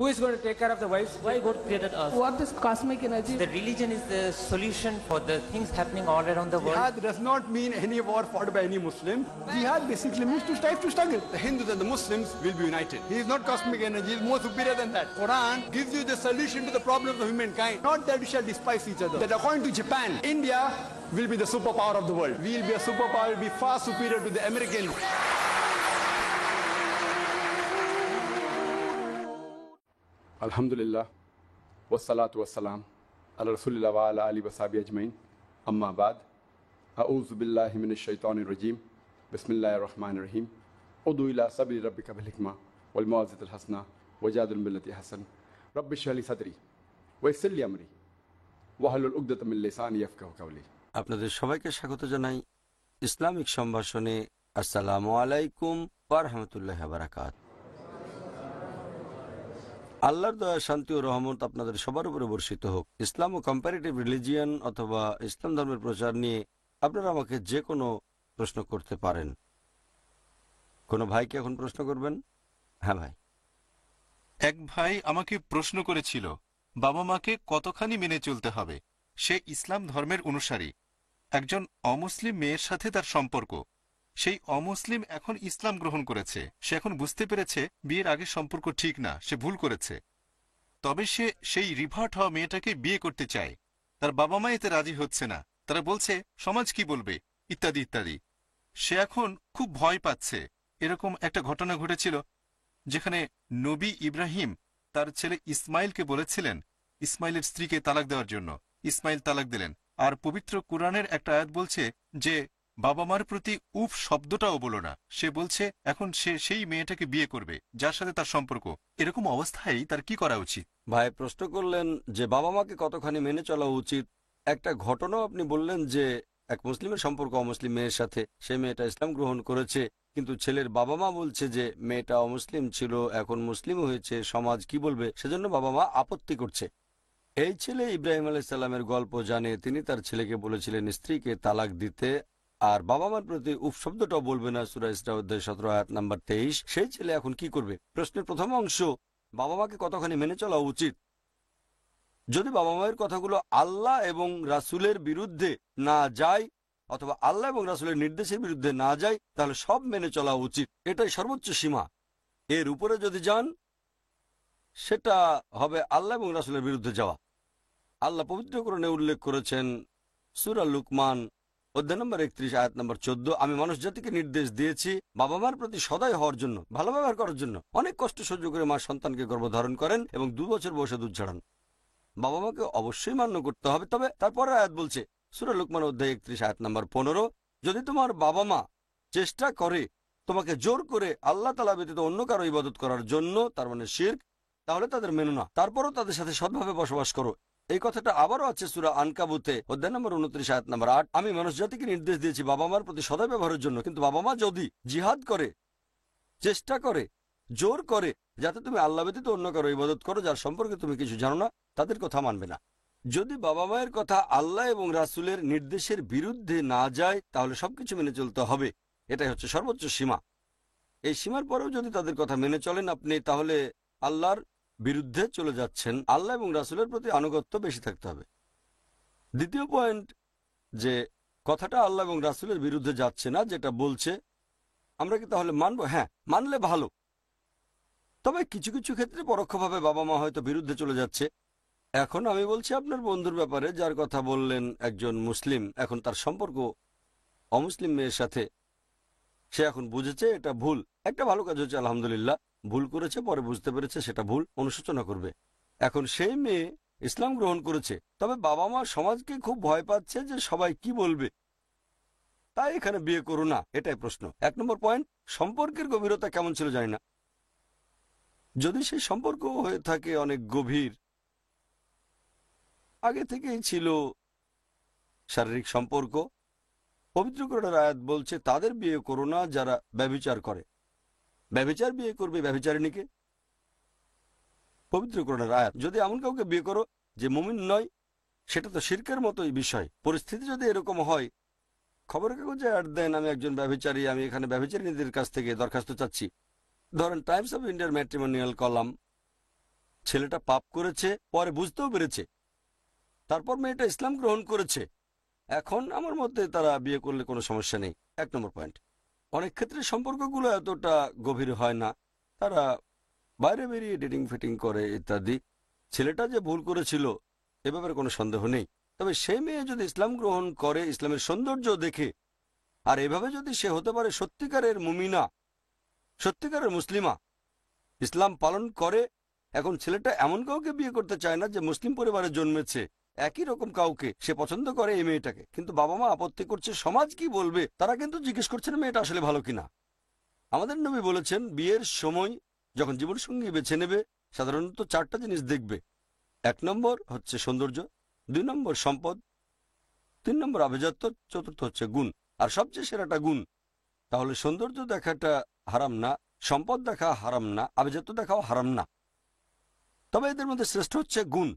Who is going to take care of the wives? Why God created us? What is cosmic energy? The religion is the solution for the things happening all around the world. Jihad does not mean any war fought by any Muslim. Jihad basically means to strive to struggle. The Hindus and the Muslims will be united. He is not cosmic energy, he is more superior than that. Quran gives you the solution to the problems of humankind, not that we shall despise each other. That according to Japan, India will be the superpower of the world. We will be a superpower, will be far superior to the Americans. Alhamdulillah, wassalatu wassalam, ala rasulillah wa ala alihi wa sahbihi ajmain, amma ba'd, a'udhu billahi minash shaitanir rajim, bismillahir rahmanir rahim, udu ila sabili rabbika bil hikma, wal mawazzatil hasana, wajadil billati hasan, rabbi shrah li sadri, wa yassir li amri, wahlul 'uqdatam min lisani yafqahu qawli. আপনাদের সবাইকে স্বাগত জানাই Islamic সম্ভাষণে। আসসালামু আলাইকুম ওয়া রাহমাতুল্লাহি ওয়া বারাকাতুহু। আল্লাহর দয়া, শান্তি ও রহমত আপনাদের সবার উপরে বর্ষিত হোক। ইসলাম ও কম্পারেটিভ রিলিজিয়ান অথবা ইসলাম ধর্মের প্রচার নিয়ে আপনারা আমাকে যে কোনো প্রশ্ন করতে পারেন। কোনো ভাইকে এখন প্রশ্ন করবেন? হ্যাঁ ভাই। এক ভাই আমাকে প্রশ্ন করেছিল, বাবা মাকে কতখানি মেনে চলতে হবে? সে ইসলাম ধর্মের অনুসারী। একজন অমুসলিম মেয়ের সাথে তার সম্পর্ক। সেই অমুসলিম এখন ইসলাম গ্রহণ করেছে। সে এখন বুঝতে পেরেছে বিয়ের আগের সম্পর্ক ঠিক না, সে ভুল করেছে। তবে সে সেই রিভার্ট হওয়া মেয়েটাকে বিয়ে করতে চায়। তার বাবা মা এতে রাজি হচ্ছে না। তারা বলছে সমাজ কি বলবে, ইত্যাদি ইত্যাদি। সে এখন খুব ভয় পাচ্ছে। এরকম একটা ঘটনা ঘটেছিল যেখানে নবী ইব্রাহিম তার ছেলে ইসমাইলকে বলেছিলেন ইসমাইলের স্ত্রীকে তালাক দেওয়ার জন্য। ইসমাইল তালাক দিলেন। আর পবিত্র কুরআনের একটা আয়াত বলছে যে বাবা মার প্রতি উফ শব্দটাও বলো না। সে বলছে এখন সে সেই মেয়েটাকে বিয়ে করবে যার সাথে তার সম্পর্ক। এরকম অবস্থায় তার কি করা উচিত? ভাই প্রশ্ন করলেন যে বাবা মাকে কতখানি মেনে চলা উচিত। একটা ঘটনাও আপনি বললেন যে এক মুসলিমের সম্পর্ক অমুসলিম মেয়ের সাথে, সে মেয়েটা ইসলাম গ্রহণ করেছে, কিন্তু ছেলের বাবা মা বলছে যে মেয়েটা অমুসলিম ছিল, এখন মুসলিম হয়েছে, সমাজ কি বলবে, সেজন্য বাবা মা আপত্তি করছে। এই ছেলে ইব্রাহিম আলাইহিস সালামের গল্প জানে। তিনি তার ছেলেকে বলেছিলেন স্ত্রীকে তালাক দিতে, আর বাবা মার প্রতি উফ শব্দটাও বলবে না। সূরা ইসরা অধ্যায় 17 আয়াত নাম্বার 23। সেই ছেলে এখন কি করবে? প্রশ্নের প্রথম অংশ, বাবা মাকে কতখানি মেনে চলা উচিত। যদি বাবা মায়ের কথাগুলো আল্লাহ এবং রাসূলের বিরুদ্ধে না যায় অথবা আল্লাহ এবং রাসূলের নির্দেশের বিরুদ্ধে না যায়, তাহলে সব মেনে চলা উচিত। এটাই সর্বোচ্চ সীমা। এর উপরে যদি যান সেটা হবে আল্লাহ এবং রাসূলের বিরুদ্ধে যাওয়া। আল্লাহ পবিত্র কোরআনে উল্লেখ করেছেন সূরা লুকমান অধ্যায় নম্বর 31 আয়াত নম্বর 14, আমি মানুষ জাতিকে নির্দেশ দিয়েছি বাবা মার প্রতি সদয় হওয়ার জন্য, ভালো ব্যবহার করার জন্য। অনেক কষ্ট সহ্য করে মা সন্তানকে গর্ভধারণ করেন এবং 2 বছর বয়সে দুধ ছাড়ান। বাবা মাকে অবশ্যই মান্য করতে হবে। তবে তারপরে আয়াত বলছে সূরা লুকমান অধ্যায় 31 আয়াত নম্বর 15, যদি তোমার বাবা মা চেষ্টা করে তোমাকে জোর করে আল্লাহ তাআলা ব্যতীত অন্য কারো ইবাদত করার জন্য, তার মানে শিরক, তাহলে তাদের মেনো না, তারপরও তাদের সাথে সৎভাবে বসবাস করো। এই কথাটা আবারও আছে সূরা আনকাবুতে অধ্যায় নম্বর 29 আয়াত নম্বর 8, আমি মানুষ জাতিকে নির্দেশ দিয়েছি বাবা মার প্রতি সদয় ব্যবহারের জন্য, কিন্তু বাবা মা যদি জিহাদ করে, চেষ্টা করে, জোর করে যাতে তুমি আল্লাহ ব্যতীত অন্য কারো ইবাদত করো যার সম্পর্কে তুমি কিছু জানো না, তাদের কথা মানবে না। যদি বাবা মায়ের কথা আল্লাহ এবং রাসূলের নির্দেশের বিরুদ্ধে না যায় তাহলে সবকিছু মেনে চলতে হবে। এটাই হচ্ছে সর্বোচ্চ সীমা। এই সীমার পরেও যদি তাদের কথা মেনে চলেন আপনি, তাহলে আল্লাহর বিরুদ্ধে চলে যাচ্ছেন। আল্লাহ এবং রাসূলের প্রতি আনুগত্য বেশি থাকতে হবে। দ্বিতীয় পয়েন্ট, যে কথাটা আল্লাহ এবং রাসূলের বিরুদ্ধে যাচ্ছে না, যেটা বলছে আমরা কি তাহলে মানবো? হ্যাঁ, মানলে ভালো। তবে কিছু কিছু ক্ষেত্রে পরোক্ষভাবে বাবা মা হয়তো বিরুদ্ধে চলে যাচ্ছে। এখন আমি বলছি আপনার বন্ধুর ব্যাপারে, যার কথা বললেন একজন মুসলিম, এখন তার সম্পর্ক অমুসলিম মেয়ের সাথে। সে এখন বুঝেছে এটা ভুল। একটা ভালো কাজ হচ্ছে, আলহামদুলিল্লাহ। ভুল করেছে, পরে বুঝতে পেরেছে সেটা ভুল, অনুশোচনা করবে। এখন সেই মেয়ে ইসলাম গ্রহণ করেছে, তবে বাবা মা সমাজকে খুব ভয় পাচ্ছে যে সবাই কি বলবে, তাই এখানে বিয়ে করো না। এটাই প্রশ্ন। 1 নম্বর পয়েন্ট, সম্পর্কের গভীরতা কেমন ছিল জানি না। যদি সেই সম্পর্ক হয়ে থাকে অনেক গভীর, আগে থেকেই ছিল শারীরিক সম্পর্ক, পবিত্র কোরআনের আয়াত বলছে তাদের বিয়ে করো না যারা ব্যভিচার করে। ব্যভিচার বিয়ে করবে ব্যভিচারিণীকে, পবিত্র কোরআনের আয়াত। যদি এমন কাউকে বিয়ে করো যে মুমিন নয়, সেটা তো শিরকের মতোই বিষয়। পরিস্থিতি যদি এরকম হয়, খবরের কাগজে অ্যাড দেন আমি একজন ব্যভিচারী, আমি এখানে ব্যভিচারিণীদের কাছ থেকে দরখাস্ত চাচ্ছি। ধরেন টাইমস অফ ইন্ডিয়ার ম্যাট্রিমোনিয়াল কলাম, ছেলেটা পাপ করেছে, পরে বুঝতেও পেরেছে, তারপর মেয়েটা ইসলাম গ্রহণ করেছে। এখন আমার মতে তারা বিয়ে করলে কোনো সমস্যা নেই। 1 নম্বর পয়েন্ট, অনেক ক্ষেত্রে সম্পর্কগুলো এতটা গভীর হয় না, তারা বাইরে বেরিয়ে ডেটিং ফিটিং করে ইত্যাদি। ছেলেটা যে ভুল করেছিল এ ব্যাপারে কোনো সন্দেহ নেই। তবে সেই মেয়ে যদি ইসলাম গ্রহণ করে ইসলামের সৌন্দর্য দেখে, আর এভাবে যদি সে হতে পারে সত্যিকারের মুমিনা, সত্যিকারের মুসলিমা, ইসলাম পালন করে। এখন ছেলেটা এমন কাউকে বিয়ে করতে চায় না যে মুসলিম পরিবারে জন্মেছে, একই রকম কাউকে সে পছন্দ করে এই মেয়েটাকে, কিন্তু বাবা মা আপত্তি করছে, সমাজ কি বলবে। তারা কিন্তু জিজ্ঞেস করছেন মেয়েটা আসলে ভালো কিনা। আমাদের নবী বলেছেন বিয়ের সময় যখন জীবনসঙ্গী বেছে নেবে সাধারণত 4টা জিনিস দেখবে। 1 নম্বর হচ্ছে সৌন্দর্য, 2 নম্বর সম্পদ, 3 নম্বর আভিজাত্য, চতুর্থ হচ্ছে গুণ, আর সবচেয়ে সেরাটা গুণ। তাহলে সৌন্দর্য দেখাটা হারাম না, সম্পদ দেখা হারাম না, আভিজাত্য দেখাও হারাম না, তবে এদের মধ্যে শ্রেষ্ঠ হচ্ছে গুণ।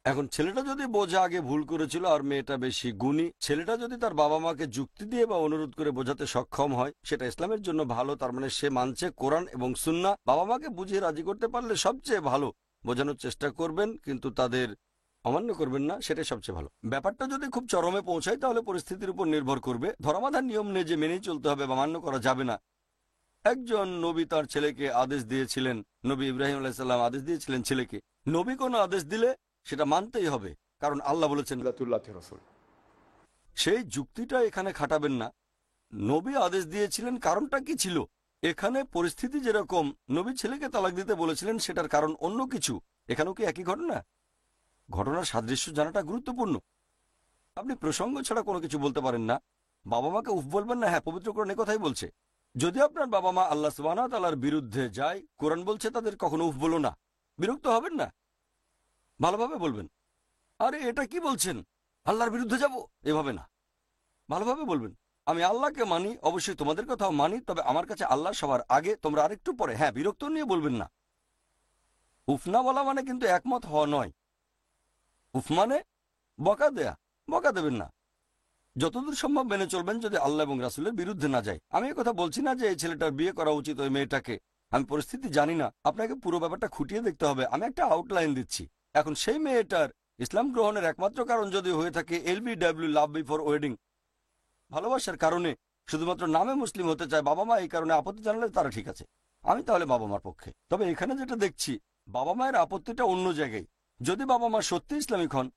এখন ছেলেটা যদি বোঝা আগে ভুল করেছিল আর মেয়েটা বেশি গুণী, ছেলেটা যদি তার বাবা মাকে যুক্তি দিয়ে বা অনুরোধ করে বোঝাতে সক্ষম হয়, সেটা ইসলামের জন্য ভালো। তার মানে সে মানছে কোরআন এবং সুন্নাহ। বাবা মাকে বুঝিয়ে রাজি করতে পারলে সবচেয়ে ভালো। বোঝানোর চেষ্টা করবেন কিন্তু তাদের অমান্য করবেন না, সেটাই সবচেয়ে ভালো। ব্যাপারটা যদি খুব চরমে পৌঁছায় তাহলে পরিস্থিতির উপর নির্ভর করবে। ধর্মাধার নিয়ম নেই যে মেনেই চলতে হবে বা মান্য করা যাবে না। একজন নবী তার ছেলেকে আদেশ দিয়েছিলেন, নবী ইব্রাহিম আলাইহিস সালাম আদেশ দিয়েছিলেন ছেলেকে, নবী কোনো আদেশ দিলে সেটা মানতেই হবে, কারণ আল্লাহ বলেছেন। রসুল সেই যুক্তিটা এখানে খাটাবেন না। নবী আদেশ দিয়েছিলেন, কারণটা কি ছিল? এখানে পরিস্থিতি যেরকম নবী ছেলেকে তালাক দিতে বলেছিলেন সেটার কারণ অন্য কিছু। এখানেও কি একই ঘটনা? ঘটনার সাদৃশ্য জানাটা গুরুত্বপূর্ণ। আপনি প্রসঙ্গ ছাড়া কোনো কিছু বলতে পারেন না। বাবা মাকে উফ বলবেন না, হ্যাঁ পবিত্র কোরআন কথাই বলছে। যদি আপনার বাবা মা আল্লাহ সুবহানাহু ওয়া তাআলার বিরুদ্ধে যায়, কোরআন বলছে তাদের কখনো উফ বলো না। বিরক্ত হবেন না, ভালোভাবে বলবেন, আরে এটা কি বলছেন, আল্লাহর বিরুদ্ধে যাব, এভাবে না, ভালোভাবে বলবেন, আমি আল্লাহকে মানি, অবশ্যই তোমাদের কথাও মানি, তবে আমার কাছে আল্লাহ সবার আগে, তোমরা আরেকটু পরে। হ্যাঁ, বিরক্ত নিয়ে বলবেন না। উফ না বলা মানে কিন্তু একমত হওয়া নয়। উফ মানে বকা দেয়া, বকা দেবেন না। যতদূর সম্ভব মেনে চলবেন যদি আল্লাহ এবং রাসূলের বিরুদ্ধে না যায়। আমি কথা বলছি না যে এই ছেলেটার বিয়ে করা উচিত ওই মেয়েটাকে। আমি পরিস্থিতি জানি না, আপনাকে পুরো ব্যাপারটা খুঁটিয়ে দেখতে হবে। আমি একটা আউটলাইন দিচ্ছি। এখন সেই মেয়েটার ইসলাম গ্রহণের একমাত্র কারণ যদি হয়ে থাকে LBW, লাভ বিফোর ওয়েডিং, ভালোবাসার কারণে, শুধুমাত্র নামে মুসলিম হতে চায়, বাবা মা এই কারণে আপত্তি জানালে তারা ঠিক আছে, আমি তাহলে বাবা মার পক্ষে। তবে এখানে যেটা দেখছি, বাবা মায়ের আপত্তিটা অন্য জায়গায়। যদি বাবা মা সত্যি ইসলামিক হন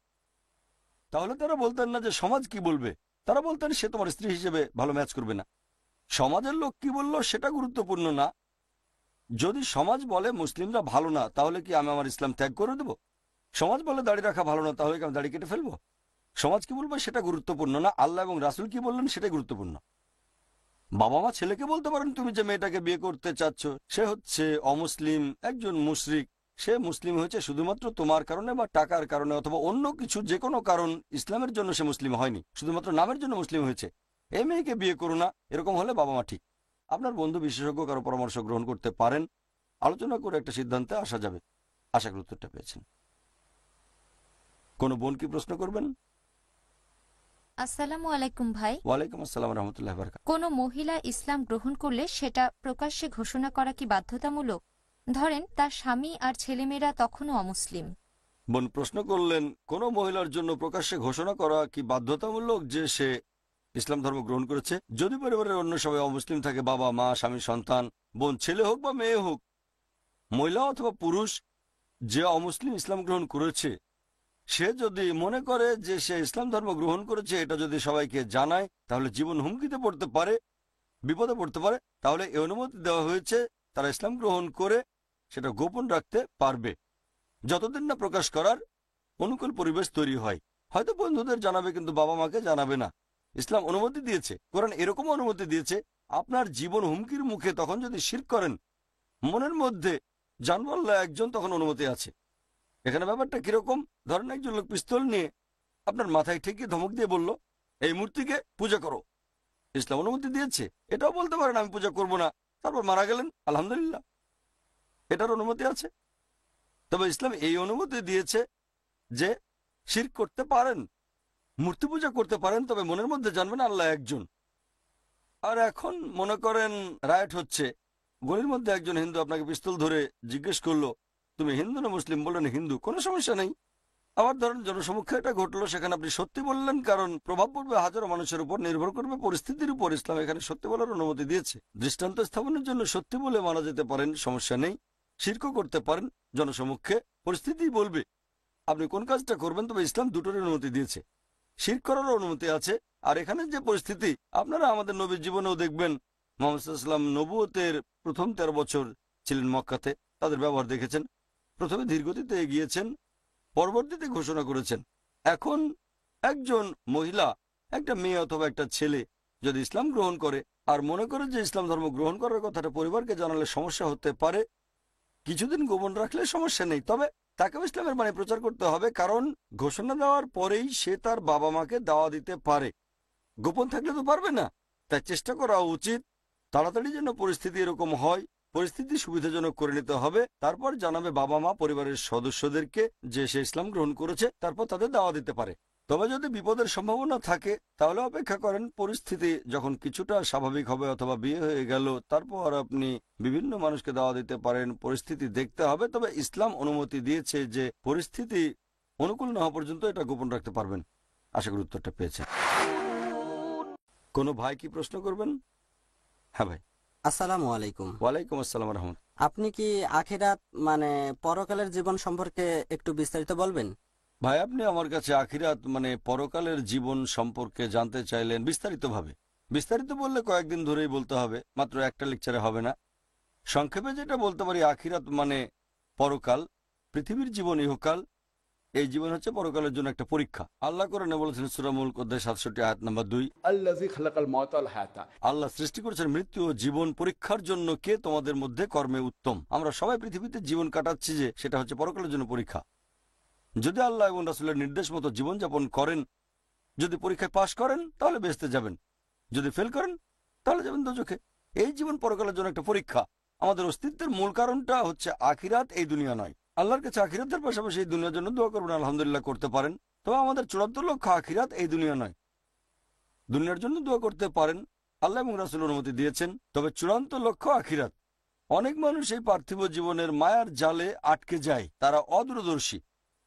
তাহলে তারা বলতেন না যে সমাজ কি বলবে, তারা বলতেন সে তোমার স্ত্রী হিসেবে ভালো ম্যাচ করবে না। সমাজের লোক কি বলল সেটা গুরুত্বপূর্ণ না। যদি সমাজ বলে মুসলিমরা ভালো না, তাহলে কি আমি আমার ইসলাম ত্যাগ করে দেব? সমাজ বলে দাড়ি রাখা ভালো না, তাহলে কি আমি দাড়ি কেটে ফেলবো? সমাজ কি বলবে সেটা গুরুত্বপূর্ণ না, আল্লাহ এবং রাসূল কি বললেন সেটাই গুরুত্বপূর্ণ। বাবা মা ছেলেকে বলতে পারেন তুমি যে মেয়েটাকে বিয়ে করতে চাচ্ছ সে হচ্ছে অমুসলিম, একজন মুশরিক, সে মুসলিম হয়েছে শুধুমাত্র তোমার কারণে বা টাকার কারণে অথবা অন্য কিছু, যে কোনো কারণ, ইসলামের জন্য সে মুসলিম হয়নি, শুধুমাত্র নামের জন্য মুসলিম হয়েছে, এই মেয়েকে বিয়ে করো না। এরকম হলে বাবা মা ঠিক। আপনার বন্ধু বিশেষজ্ঞ কারো পরামর্শ গ্রহণ করতে পারেন, আলোচনা করে একটা সিদ্ধান্তে আসা যাবে। আশা করি উত্তরটা পেয়েছেন। কোনো বোন কি প্রশ্ন করবেন? আসসালামু আলাইকুম ভাই। ওয়ালাইকুম আসসালাম রহমতুল্লাহ বারাকাতুহু। কোনো মহিলা ইসলাম গ্রহণ করলে সেটা প্রকাশ্যে ঘোষণা করা কি বাধ্যতামূলক? ধরেন তার স্বামী আর ছেলেমেয়েরা তখনও অমুসলিম। বোন প্রশ্ন করলেন, কোন মহিলার জন্য প্রকাশ্যে ঘোষণা করা কি বাধ্যতামূলক যে সে ইসলাম ধর্ম গ্রহণ করেছে? যদি পরিবারের অন্য সবাই অমুসলিম থাকে, বাবা মা স্বামী সন্তান, বোন ছেলে হোক বা মেয়ে হোক, মহিলা অথবা পুরুষ, যে অমুসলিম ইসলাম গ্রহণ করেছে সে যদি মনে করে যে সে ইসলাম ধর্ম গ্রহণ করেছে, এটা যদি সবাইকে জানায় তাহলে জীবন হুমকিতে পড়তে পারে, বিপদে পড়তে পারে, তাহলে এই অনুমতি দেওয়া হয়েছে তারা ইসলাম গ্রহণ করে সেটা গোপন রাখতে পারবে যতদিন না প্রকাশ করার অনুকূল পরিবেশ তৈরি হয়। হয়তো বন্ধুদের জানাবে কিন্তু বাবা মাকে জানাবে না। ইসলাম অনুমতি দিয়েছে, কোরআন এরকম অনুমতি দিয়েছে, আপনার জীবন হুমকির মুখে তখন যদি শিরক করেন, মনের মধ্যে জানবল্লা একজন, তখন অনুমতি আছে। এখানে ব্যাপারটা কিরকম? ধরেন একজন লোক পিস্তল নিয়ে আপনার মাথায় ঠেকিয়ে ধমক দিয়ে বলল এই মূর্তিকে পূজা করো। ইসলাম অনুমতি দিয়েছে, এটাও বলতে পারেন আমি পূজা করব না, তারপর মারা গেলেন, আলহামদুলিল্লাহ, এটার অনুমতি আছে। তবে ইসলাম এই অনুমতি দিয়েছে যে শিরক করতে পারেন, মূর্তি পূজা করতে পারেন, তবে মনের মধ্যে জানবেন আল্লাহ একজন। আর এখন মনে করেন রায়ট হচ্ছে, গলির মধ্যে একজন হিন্দু আপনাকে পিস্তল ধরে জিজ্ঞেস করলো তুমি হিন্দু না মুসলিম, বললেন হিন্দু, কোনো সমস্যা নেই। আবার ধরেন জনসমক্ষে এটা ঘটলো, সেখানে আপনি সত্যি বললেন, কারণ প্রভাব পড়বে হাজারো মানুষের উপর, নির্ভর করবে পরিস্থিতির উপর। ইসলাম এখানে সত্যি বলার অনুমতি দিয়েছে। দৃষ্টান্ত স্থাপনের জন্য সত্যি বলে মানা যেতে পারেন, সমস্যা নেই। শিরকও করতে পারেন জনসমক্ষে, পরিস্থিতি বলবে আপনি কোন কাজটা করবেন, তবে ইসলাম দুটোর অনুমতি দিয়েছে, শিরক করারও অনুমতি আছে। আর এখানে যে পরিস্থিতি, আপনারা আমাদের নবীর জীবনেও দেখবেন, মোহাম্মদ সাল্লাল্লাহু আলাইহি ওয়াসাল্লাম নবুয়তের প্রথম 13 বছর ছিলেন মক্কাতে, তাদের ব্যবহার দেখেছেন। প্রথমে ধীরগতিতে এগিয়েছেন, পরবর্তীতে ঘোষণা করেছেন। এখন একজন মহিলা, একটা মেয়ে অথবা একটা ছেলে যদি ইসলাম গ্রহণ করে আর মনে করে যে ইসলাম ধর্ম গ্রহণ করার কথাটা পরিবারকে জানালে সমস্যা হতে পারে, কিছুদিন গোপন রাখলে সমস্যা নেই, তবে তাকেও ইসলামের বাণী প্রচার করতে হবে, কারণ ঘোষণা দেওয়ার পরেই সে তার বাবা মাকে দাওয়া দিতে পারে। গোপন থাকলে তো পারবে না, তাই চেষ্টা করা উচিত তাড়াতাড়ি যেন পরিস্থিতি এরকম হয়, পরিস্থিতি সুবিধাজনক করে নিতে হবে, তারপর জানাবে বাবা মা পরিবারের সদস্যদেরকে যে সে ইসলাম গ্রহণ করেছে, তারপর তাদের দাওয়া দিতে পারে। তবে যদি বিপদের সম্ভাবনা থাকে তাহলে অপেক্ষা করেন, পরিস্থিতি যখন কিছুটা স্বাভাবিক হবে অথবা বিয়ে হয়ে গেল, তারপর আপনি বিভিন্ন মানুষকে দাওয়া দিতে পারেন। পরিস্থিতি দেখতে হবে, তবে ইসলাম অনুমতি দিয়েছে যে পরিস্থিতি অনুকূল না হওয়া পর্যন্ত এটা গোপন রাখতে পারবেন। আশা করি উত্তরটা পেয়েছেন। কোনো ভাই কি প্রশ্ন করবেন? হ্যাঁ ভাই। আসসালামু আলাইকুম। ওয়ালাইকুম আসসালাম রহমত। আপনি কি আখিরাত মানে পরকালের জীবন সম্পর্কে একটু বিস্তারিত বলবেন? ভাই, আপনি আমার কাছে আখিরাত মানে পরকালের জীবন সম্পর্কে জানতে চাইলেন বিস্তারিতভাবে। বিস্তারিত বললে কয়েকদিন ধরেই বলতে হবে, মাত্র একটা লেকচারে হবে না। সংক্ষেপে যেটা বলতে পারি, আখিরাত মানে পরকাল, পৃথিবীর জীবন ইহকাল। এই জীবন হচ্ছে পরকালের জন্য একটা পরীক্ষা। আল্লাহ কোরআনে বলেছেন সূরা মুলক অধ্যায় 67 আয়াত নাম্বার 2, আল্লাযী খালাকাল মাউতা ওয়াল হায়াতা। আল্লাহ সৃষ্টি করেছেন মৃত্যু ও জীবন পরীক্ষার জন্য, কে তোমাদের মধ্যে কর্মে উত্তম। আমরা সবাই পৃথিবীতে জীবন কাটাচ্ছি, যে সেটা হচ্ছে পরকালের জন্য পরীক্ষা। যদি আল্লাহ এবং রাসূলের নির্দেশ মতো জীবনযাপন করেন, যদি পরীক্ষায় পাশ করেন তাহলে বেহেশতে যাবেন, যদি ফেল করেন তাহলে যাবেন দোজখে। এই জীবন পরকালের জন্য একটা পরীক্ষা। আমাদের অস্তিত্বের মূল কারণটা হচ্ছে আখিরাত, এই দুনিয়া নয়। আল্লাহর কাছে আখিরাতের পাশাপাশি এই দুনিয়ার জন্য দোয়া করবেন, আলহামদুলিল্লাহ করতে পারেন। তবে আমাদের চূড়ান্ত লক্ষ্য আখিরাত, এই দুনিয়া নয়। দুনিয়ার জন্য দোয়া করতে পারেন, আল্লাহ এবং রাসূল অনুমতি দিয়েছেন, তবে চূড়ান্ত লক্ষ্য আখিরাত। অনেক মানুষ এই পার্থিব জীবনের মায়ার জালে আটকে যায়, তারা অদূরদর্শী।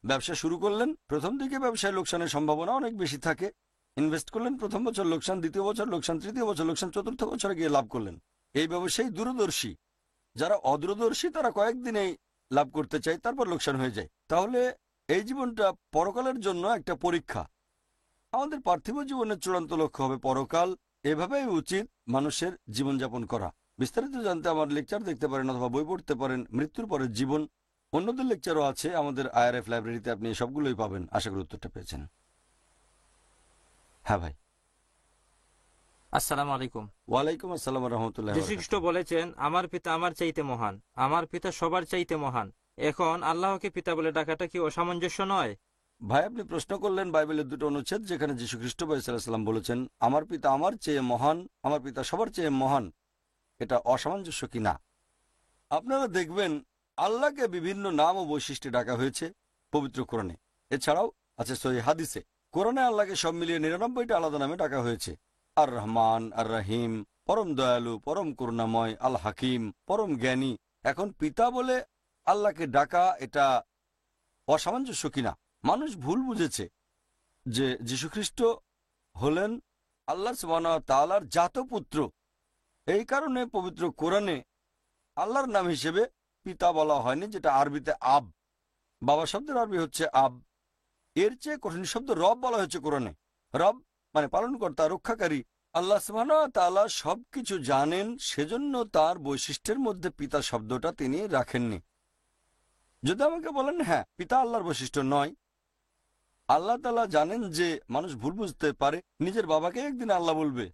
ব্যবসা শুরু করলেন, প্রথম দিকে ব্যবসায় লোকসানের সম্ভাবনা অনেক বেশি থাকে। ইনভেস্ট করলেন, প্রথম বছর লোকসান, দ্বিতীয় বছর লোকসান, তৃতীয় বছর লোকসান, চতুর্থ বছরে গিয়ে লাভ করলেন। এই ব্যবসায়ী দূরদর্শী। যারা অদূরদর্শী তারা কয়েকদিনেই লাভ করতে চায়, তারপর লোকসান হয়ে যায়। তাহলে এই জীবনটা পরকালের জন্য একটা পরীক্ষা। আমাদের পার্থিব জীবনের চূড়ান্ত লক্ষ্য হবে পরকাল। এভাবেই উচিত মানুষের জীবনযাপন করা। বিস্তারিত জানতে আমার লেকচার দেখতে পারেন অথবা বই পড়তে পারেন, মৃত্যুর পরের জীবন। অন্যদের লেকচারও আছে আমাদের IRF লাইব্রেরিতে, আপনি সবগুলোই পাবেন। আশা করি উত্তরটা পেয়েছেন। হ্যাঁ ভাই। আসসালামু আলাইকুম। ওয়ালাইকুম আসসালাম রহমতুল্লাহ। যীশু খ্রিস্ট বলেছেন, আমার পিতা আমার চাইতে মহান, আমার পিতা সবার চাইতে মহান। এখন আল্লাহকে পিতা বলে ডাকাটা কি অসামঞ্জস্য নয়? ভাই, আপনি প্রশ্ন করলেন বাইবেলের দুটো অনুচ্ছেদ যেখানে যীশু খ্রিস্ট সাল্লাম বলেছেন আমার পিতা আমার চেয়ে মহান, আমার পিতা সবার চেয়ে মহান। এটা অসামঞ্জস্য কি না? আপনারা দেখবেন আল্লাহকে বিভিন্ন নাম ও বৈশিষ্ট্যে ডাকা হয়েছে পবিত্র কোরআনে। এছাড়াও আছে সহিহ হাদিসে। কোরআনে আল্লাহকে সব মিলিয়ে 99টা আলাদা নামে ডাকা হয়েছে। আর রহমান, আর রহিম, পরম দয়ালু, পরম করুণাময়, আল হাকিম, পরম জ্ঞানী। এখন পিতা বলে আল্লাহকে ডাকা এটা অসামঞ্জস্য কিনা? মানুষ ভুল বুঝেছে যে যীশুখ্রিস্ট হলেন আল্লাহ সুবহানাহু ওয়া তাআলার জাত পুত্র। এই কারণে পবিত্র কোরআনে আল্লাহর নাম হিসেবে পিতা বলা হয়নি, যেটা আরবিতে আব। বাবা শব্দের আরবি হচ্ছে আব। এর চেয়ে কঠিন শব্দ রব বলা হয়েছে কোরআনে। রব মানে পালনকর্তা, রক্ষাকারী। আল্লাহ সুবহানাহু ওয়া তাআলা সবকিছু জানেন, সেজন্য তার বৈশিষ্ট্যের মধ্যে পিতা শব্দটা তিনি রাখেননি। যদি আমাকে বলেন হ্যাঁ পিতা আল্লাহর বৈশিষ্ট্য নয়, আল্লাহ তাআলা জানেন যে মানুষ ভুল বুঝতে পারে, নিজের বাবাকে একদিন আল্লাহ বলবে,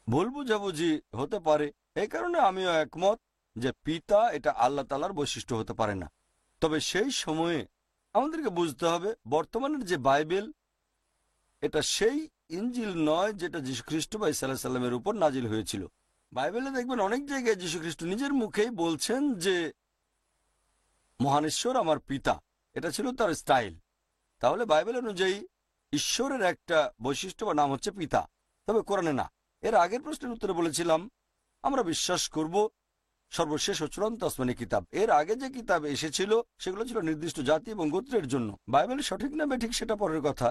ভুল বুঝাবুঝি হতে পারে। এই কারণে আমিও একমত যে পিতা এটা আল্লাহ তাআলার বৈশিষ্ট্য হতে পারে না। তবে সেই সময়ে আমাদেরকে বুঝতে হবে বর্তমানের যে বাইবেল, এটা সেই ইনজিল নয় যেটা যীশুখ্রিস্ট ঈসা আলাইহিস সালামের উপর নাজিল হয়েছিল। বাইবেলে দেখবেন অনেক জায়গায় যীশুখ্রিস্ট নিজের মুখেই বলছেন যে মহান ঈশ্বর আমার পিতা। এটা ছিল তার স্টাইল। তাহলে বাইবেল অনুযায়ী ঈশ্বরের একটা বৈশিষ্ট্য বা নাম হচ্ছে পিতা, তবে কোরআনে না। এর আগের প্রশ্নের উত্তরে বলেছিলাম আমরা বিশ্বাস করব সর্বশেষ ও চূড়ান্ত আসমানি কিতাব। এর আগে যে কিতাব এসেছিল সেগুলো ছিল নির্দিষ্ট জাতি এবং গোত্রের জন্য। বাইবেল সঠিক না বেঠিক সেটা পরের কথা,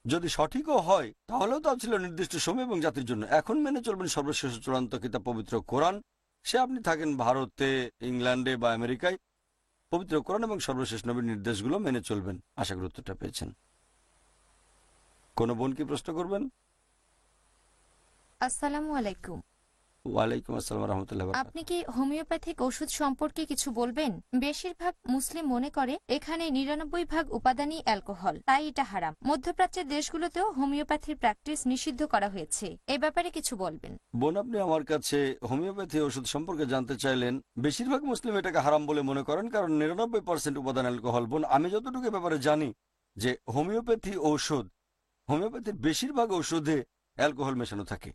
যদি সঠিকও হয় তাহলেও তা ছিল নির্দিষ্ট সময় এবং জাতির জন্য। এখন মেনে চলবেন সর্বশেষ ও চূড়ান্ত কিতাব পবিত্র কোরআন। সে আপনি থাকেন ভারতে, ইংল্যান্ডে বা আমেরিকায়, পবিত্র কোরআন এবং সর্বশেষ নবীর নির্দেশগুলো মেনে চলবেন। আশা করি উত্তরটা পেয়েছেন। কোনো বোন কি প্রশ্ন করবেন? আসসালামু আলাইকুম। ওয়ালাইকুম আসসালাম রহমতুল্লাহ। আপনি কি হোমিওপ্যাথিক ওষুধ সম্পর্কে কিছু বলবেন? বেশিরভাগ মুসলিম মনে করে এখানে ৯৯% উপাদানই অ্যালকোহল, তাই এটা হারাম। মধ্যপ্রাচ্যের দেশগুলোতেও হোমিওপ্যাথির প্র্যাকটিস নিষিদ্ধ করা হয়েছে, এ ব্যাপারে কিছু বলবেন? বোন, আপনি আমার কাছে হোমিওপ্যাথি ওষুধ সম্পর্কে জানতে চাইলেন। বেশিরভাগ মুসলিম এটাকে হারাম বলে মনে করেন, কারণ ৯৯% উপাদান অ্যালকোহল। বোন, আমি যতটুকু এ ব্যাপারে জানি যে হোমিওপ্যাথির বেশিরভাগ ওষুধে অ্যালকোহল মেশানো থাকে।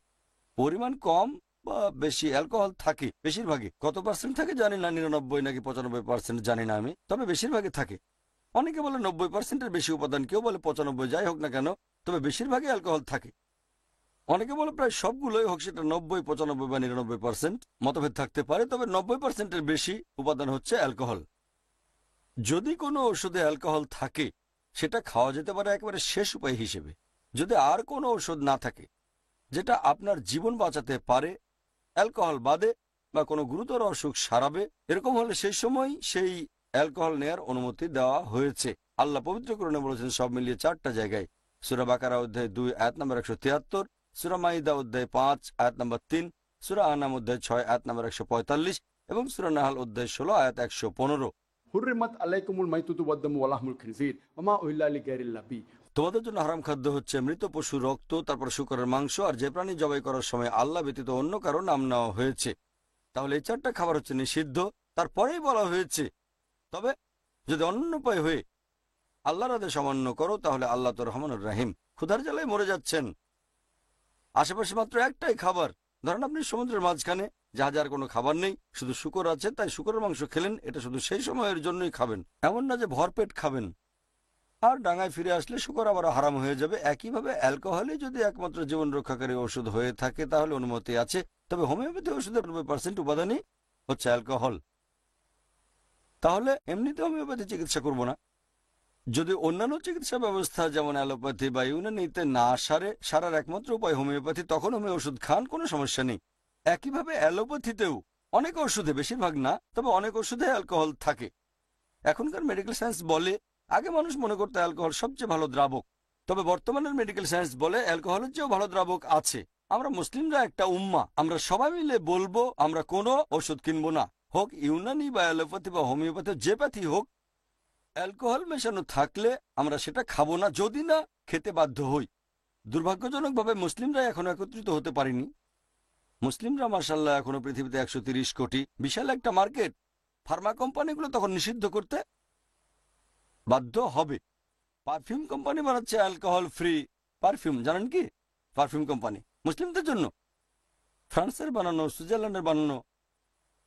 পরিমাণ কম বা বেশি অ্যালকোহল থাকে বেশিরভাগই। কত পার্সেন্ট থাকে জানি না, ৯৯ নাকি ৯৫% জানি না আমি, তবে বেশিরভাগই থাকে। অনেকে বলে ৯০%-এর বেশি উপাদান, কেউ বলে ৯৫, যাই হোক না কেন, তবে বেশিরভাগই অ্যালকোহল থাকে। অনেকে বলে প্রায় সবগুলোই, হোক সেটা ৯০, ৯৫ বা ৯৯%। মতভেদ থাকতে পারে, তবে ৯০%-এর বেশি উপাদান হচ্ছে অ্যালকোহল। যদি কোনো ওষুধে অ্যালকোহল থাকে সেটা খাওয়া যেতে পারে একেবারে শেষ উপায় হিসেবে। যদি আর কোনো ওষুধ না থাকে যেটা আপনার জীবন বাঁচাতে পারে অ্যালকোহল বাদে, বা কোনো গুরুতর অসুখ সারাবে, এরকম হলে সেই সময় সেই অ্যালকোহল নেয়ার অনুমতি দেওয়া হয়েছে। আল্লাহ পবিত্র কোরআনে বলেছেন সব মিলিয়ে 4টা জায়গায়। সূরা বাকারা অধ্যায় 2 আয়াত নম্বর 173, সূরা মাইদা অধ্যায় 5 আয়াত নম্বর 3, সূরা আনাম অধ্যায় 6 আয়াত নম্বর 145 এবং সূরা নাহাল অধ্যায় 16 আয়াত 115। হুররিমাত আলাইকুমুল মাইতুতু ওয়াদ-দামু ওয়া লাহমুল খিনজির ওয়া মা উহিল্লা লিগাইরিল্লাহ বি। তোমাদের জন্য হারাম খাদ্য হচ্ছে মৃত পশুর রক্ত, তারপর শূকরের মাংস, আর যে প্রাণী জবাই করার সময় আল্লাহ ব্যতীত অন্য কারো নাম নেওয়া হয়েছে। তাহলে এই 4টা খাবার হচ্ছে নিষিদ্ধ। তারপরেই বলা হয়েছে তবে যদি অন্য উপায় হয়ে আল্লাহর আদেশ অমান্য করো তাহলে আল্লাহ তো রহমানুর রাহিম। ক্ষুধার জ্বালায় মরে যাচ্ছেন, আশেপাশে মাত্র একটাই খাবার, ধরেন আপনি সমুদ্রের মাঝখানে, জাহাজে আর কোনো খাবার নেই, শুধু শূকর আছে, তাই শূকরের মাংস খেলেন। এটা শুধু সেই সময়ের জন্যই খাবেন, এমন না যে ভরপেট খাবেন। আর ডাঙায় ফিরে আসলে শূকর আবার হারাম হয়ে যাবে। একইভাবে অ্যালকোহলই যদি একমাত্র জীবন রক্ষাকারী ওষুধ হয়ে থাকে তাহলে অনুমতি আছে। তবে হোমিওপ্যাথি ওষুধের 90% উপাদানই হচ্ছে অ্যালকোহল। তাহলে এমনিতে হোমিওপ্যাথি চিকিৎসা করব না। যদি অন্যান্য চিকিৎসা ব্যবস্থা যেমন অ্যালোপ্যাথি বা ইউনানিতে না সারার একমাত্র উপায় হোমিওপ্যাথি, তখন হোমিও ওষুধ খান, কোনো সমস্যা নেই। একইভাবে অ্যালোপ্যাথিতেও অনেক ওষুধে, বেশিরভাগ না তবে অনেক ওষুধে অ্যালকোহল থাকে। এখনকার মেডিকেল সায়েন্স বলে, আগে মানুষ মনে করতো অ্যালকোহল সবচেয়ে ভালো দ্রাবক, তবে বর্তমানের মেডিকেল সায়েন্স বলে অ্যালকোহলের চেয়েও ভালো দ্রাবক আছে। আমরা মুসলিমরা একটা উম্মা, আমরা সবাই মিলে বলবো আমরা কোনো ওষুধ কিনবো না, হোক ইউনানি বা অ্যালোপ্যাথি বা হোমিওপ্যাথি, যে প্যাথি হোক, অ্যালকোহল মেশানো থাকলে আমরা সেটা খাবো না, যদি না খেতে বাধ্য হই। দুর্ভাগ্যজনকভাবে মুসলিমরা এখনো একত্রিত হতে পারেনি। মুসলিমরা মাশাআল্লাহ এখনো পৃথিবীতে 130 কোটি, বিশাল একটা মার্কেট। ফার্মা কোম্পানিগুলো তখন নিষিদ্ধ করতে বাধ্য হবে। পারফিউম কোম্পানি বানাচ্ছে অ্যালকোহল ফ্রি পারফিউম, জানেন কি? পারফিউম কোম্পানি মুসলিমদের জন্য, ফ্রান্সের বানানো, সুইজারল্যান্ডের বানানো।